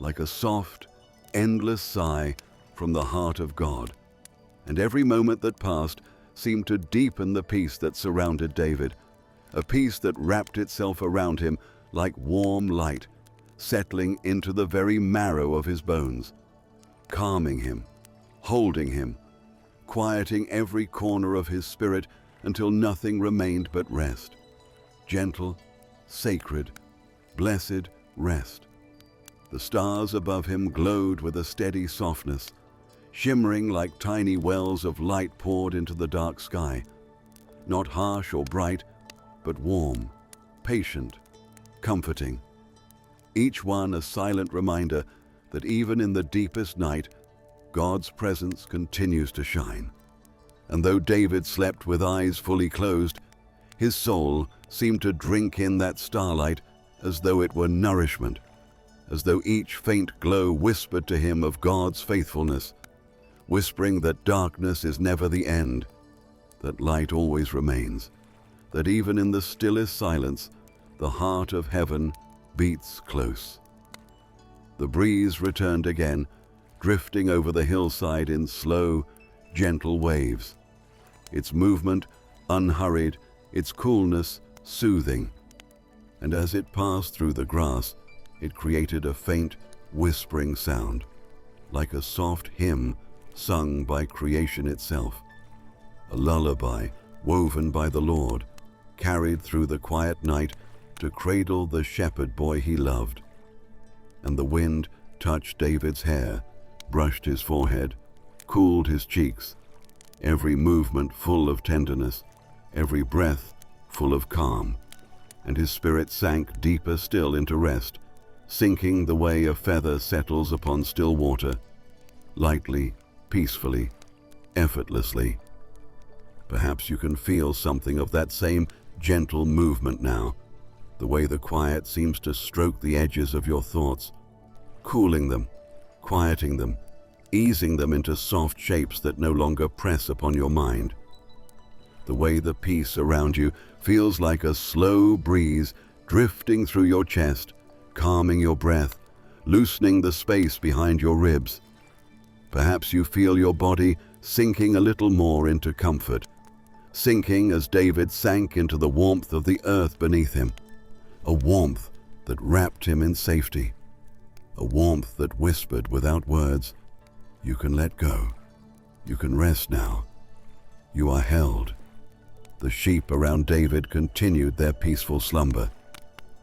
like a soft, endless sigh from the heart of God. And every moment that passed seemed to deepen the peace that surrounded David, a peace that wrapped itself around him like warm light, settling into the very marrow of his bones, calming him, holding him, quieting every corner of his spirit until nothing remained but rest. Gentle, sacred, blessed rest. The stars above him glowed with a steady softness, shimmering like tiny wells of light poured into the dark sky, not harsh or bright, but warm, patient, comforting. Each one a silent reminder that even in the deepest night, God's presence continues to shine. And though David slept with eyes fully closed, his soul seemed to drink in that starlight as though it were nourishment, as though each faint glow whispered to him of God's faithfulness, whispering that darkness is never the end, that light always remains, that even in the stillest silence, the heart of heaven beats close. The breeze returned again, drifting over the hillside in slow, gentle waves, its movement unhurried, its coolness soothing. And as it passed through the grass, it created a faint, whispering sound, like a soft hymn sung by creation itself, a lullaby woven by the Lord, carried through the quiet night to cradle the shepherd boy he loved. And the wind touched David's hair, brushed his forehead, cooled his cheeks, every movement full of tenderness, every breath full of calm, and his spirit sank deeper still into rest, sinking the way a feather settles upon still water, lightly, peacefully, effortlessly. Perhaps you can feel something of that same gentle movement now, the way the quiet seems to stroke the edges of your thoughts, cooling them, quieting them, easing them into soft shapes that no longer press upon your mind. The way the peace around you feels like a slow breeze drifting through your chest, calming your breath, loosening the space behind your ribs. Perhaps you feel your body sinking a little more into comfort, sinking as David sank into the warmth of the earth beneath him, a warmth that wrapped him in safety, a warmth that whispered without words, "You can let go. You can rest now. You are held." The sheep around David continued their peaceful slumber,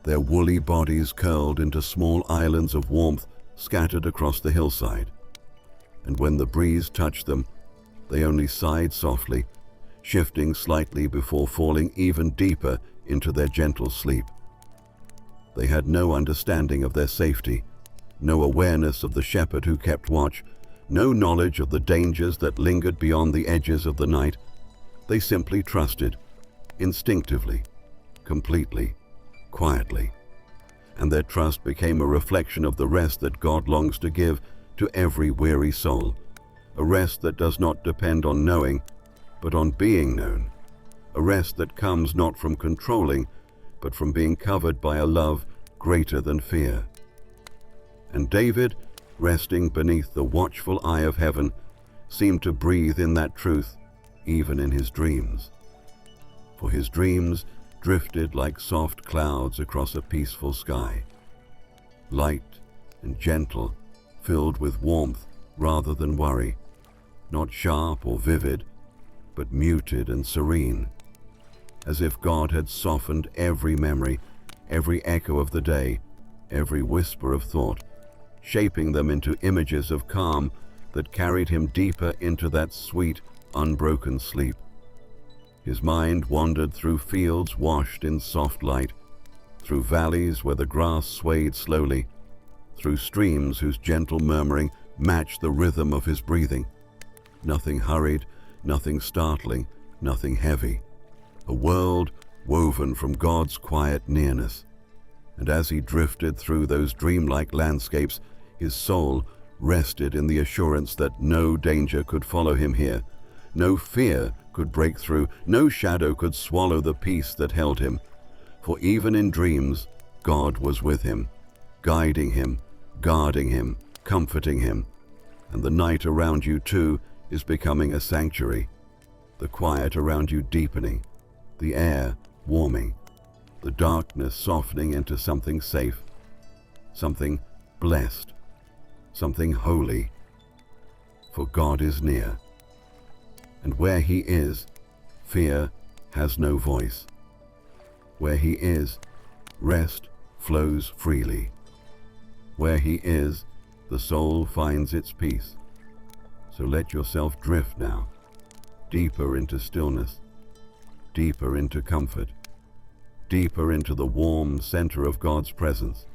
their woolly bodies curled into small islands of warmth scattered across the hillside. And when the breeze touched them, they only sighed softly, shifting slightly before falling even deeper into their gentle sleep. They had no understanding of their safety, no awareness of the shepherd who kept watch, no knowledge of the dangers that lingered beyond the edges of the night. They simply trusted, instinctively, completely, quietly. And their trust became a reflection of the rest that God longs to give to every weary soul, a rest that does not depend on knowing, but on being known, a rest that comes not from controlling, but from being covered by a love greater than fear. And David, resting beneath the watchful eye of heaven, seemed to breathe in that truth, even in his dreams. For his dreams drifted like soft clouds across a peaceful sky, light and gentle, filled with warmth rather than worry, not sharp or vivid, but muted and serene, as if God had softened every memory, every echo of the day, every whisper of thought, shaping them into images of calm that carried him deeper into that sweet, unbroken sleep. His mind wandered through fields washed in soft light, through valleys where the grass swayed slowly, through streams whose gentle murmuring matched the rhythm of his breathing. Nothing hurried, nothing startling, nothing heavy. A world woven from God's quiet nearness. And as he drifted through those dreamlike landscapes, his soul rested in the assurance that no danger could follow him here, no fear could break through, no shadow could swallow the peace that held him. For even in dreams, God was with him, guiding him, guarding him, comforting him. And the night around you too is becoming a sanctuary, the quiet around you deepening, the air warming, the darkness softening into something safe, something blessed, something holy. For God is near, and where he is, fear has no voice. Where he is, rest flows freely. Where he is, the soul finds its peace. So let yourself drift now, deeper into stillness, deeper into comfort, deeper into the warm center of God's presence.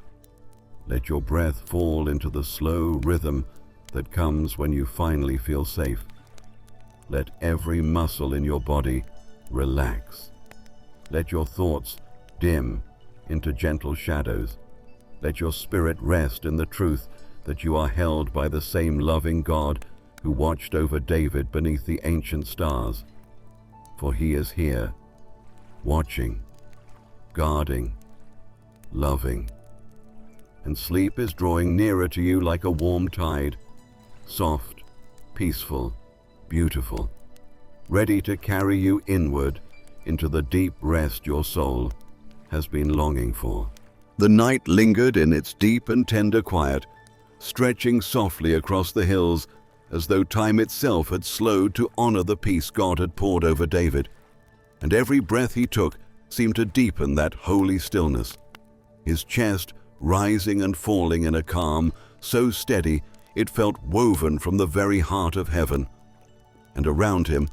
Let your breath fall into the slow rhythm that comes when you finally feel safe. Let every muscle in your body relax. Let your thoughts dim into gentle shadows. Let your spirit rest in the truth that you are held by the same loving God who watched over David beneath the ancient stars. For he is here, watching, guarding, loving. And sleep is drawing nearer to you like a warm tide, soft, peaceful, beautiful, ready to carry you inward into the deep rest your soul has been longing for. The night lingered in its deep and tender quiet, stretching softly across the hills as though time itself had slowed to honor the peace God had poured over David. And every breath he took seemed to deepen that holy stillness, his chest rising and falling in a calm so steady it felt woven from the very heart of heaven. And around him,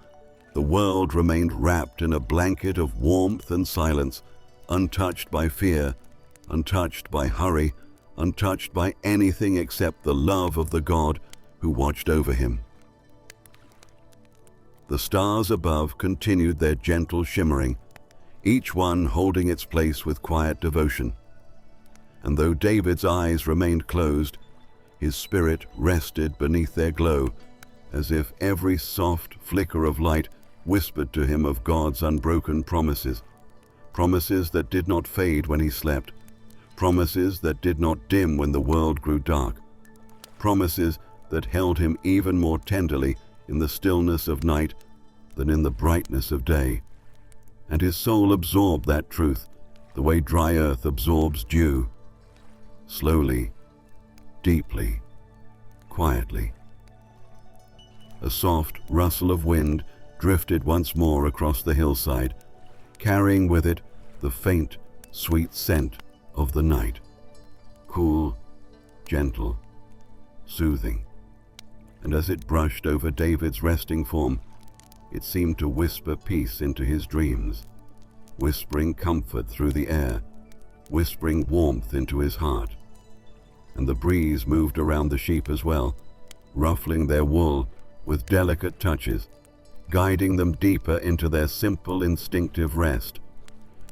the world remained wrapped in a blanket of warmth and silence, untouched by fear, untouched by hurry, untouched by anything except the love of the God who watched over him. The stars above continued their gentle shimmering, each one holding its place with quiet devotion. And though David's eyes remained closed, his spirit rested beneath their glow, as if every soft flicker of light whispered to him of God's unbroken promises, promises that did not fade when he slept, promises that did not dim when the world grew dark, promises that held him even more tenderly in the stillness of night than in the brightness of day. And his soul absorbed that truth the way dry earth absorbs dew, slowly, deeply, quietly. A soft rustle of wind drifted once more across the hillside, carrying with it the faint, sweet scent of the night. Cool, gentle, soothing. And as it brushed over David's resting form, it seemed to whisper peace into his dreams, whispering comfort through the air, whispering warmth into his heart. And the breeze moved around the sheep as well, ruffling their wool with delicate touches, guiding them deeper into their simple, instinctive rest.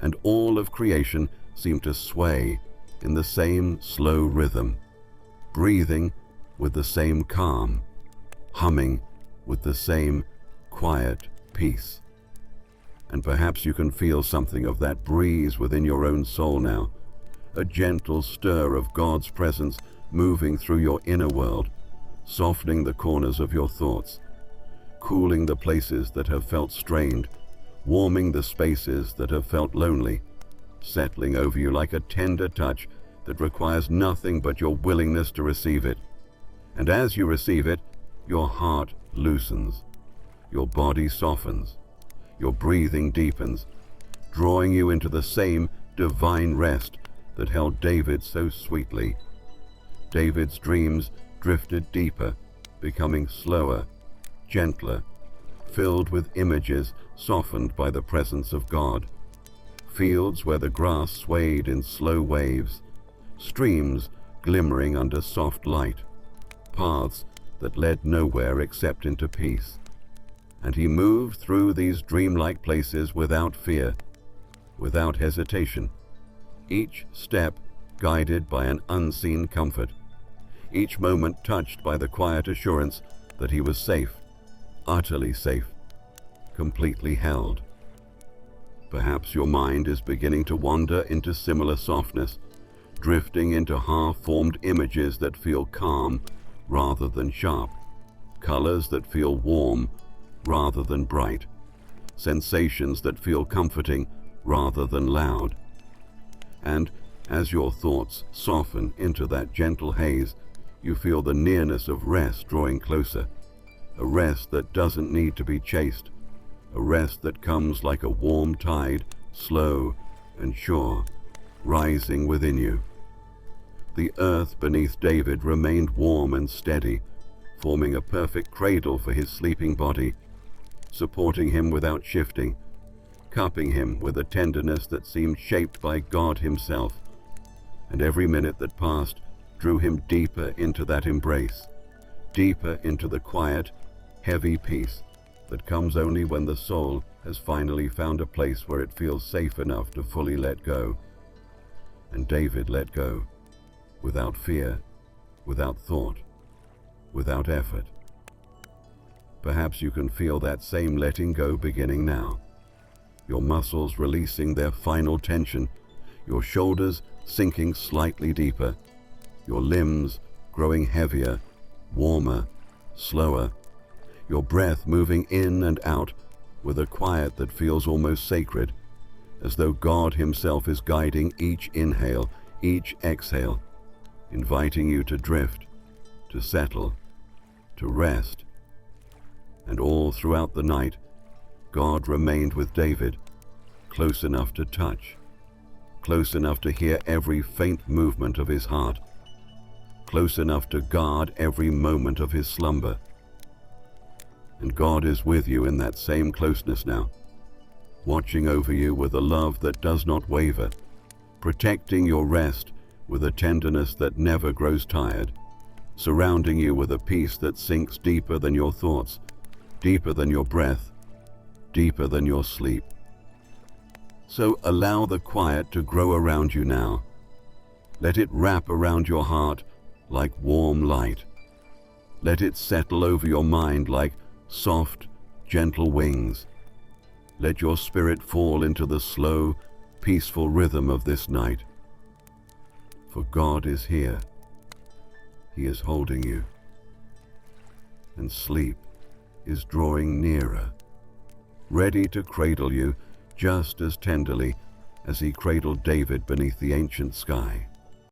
And all of creation seemed to sway in the same slow rhythm, breathing with the same calm, humming with the same quiet peace. And perhaps you can feel something of that breeze within your own soul now, a gentle stir of God's presence moving through your inner world, softening the corners of your thoughts, cooling the places that have felt strained, warming the spaces that have felt lonely, settling over you like a tender touch that requires nothing but your willingness to receive it. And as you receive it, your heart loosens, your body softens, your breathing deepens, drawing you into the same divine rest that held David so sweetly. David's dreams drifted deeper, becoming slower, gentler, filled with images softened by the presence of God. Fields where the grass swayed in slow waves, streams glimmering under soft light, paths that led nowhere except into peace. And he moved through these dreamlike places without fear, without hesitation, each step guided by an unseen comfort, each moment touched by the quiet assurance that he was safe, utterly safe, completely held. Perhaps your mind is beginning to wander into similar softness, drifting into half-formed images that feel calm rather than sharp, colors that feel warm rather than bright, sensations that feel comforting rather than loud. And as your thoughts soften into that gentle haze, you feel the nearness of rest drawing closer, a rest that doesn't need to be chased, a rest that comes like a warm tide, slow and sure, rising within you. The earth beneath David remained warm and steady, forming a perfect cradle for his sleeping body, supporting him without shifting, cupping him with a tenderness that seemed shaped by God himself. And every minute that passed drew him deeper into that embrace, deeper into the quiet, heavy peace that comes only when the soul has finally found a place where it feels safe enough to fully let go. And David let go, without fear, without thought, without effort. Perhaps you can feel that same letting go beginning now, your muscles releasing their final tension, your shoulders sinking slightly deeper, your limbs growing heavier, warmer, slower, your breath moving in and out with a quiet that feels almost sacred, as though God himself is guiding each inhale, each exhale, inviting you to drift, to settle, to rest. And all throughout the night, God remained with David, close enough to touch, close enough to hear every faint movement of his heart, close enough to guard every moment of his slumber. And God is with you in that same closeness now, watching over you with a love that does not waver, protecting your rest with a tenderness that never grows tired, surrounding you with a peace that sinks deeper than your thoughts, deeper than your breath, deeper than your sleep. So allow the quiet to grow around you now. Let it wrap around your heart like warm light. Let it settle over your mind like soft, gentle wings. Let your spirit fall into the slow, peaceful rhythm of this night. For God is here. He is holding you. And sleep is drawing nearer, ready to cradle you just as tenderly as he cradled David beneath the ancient sky.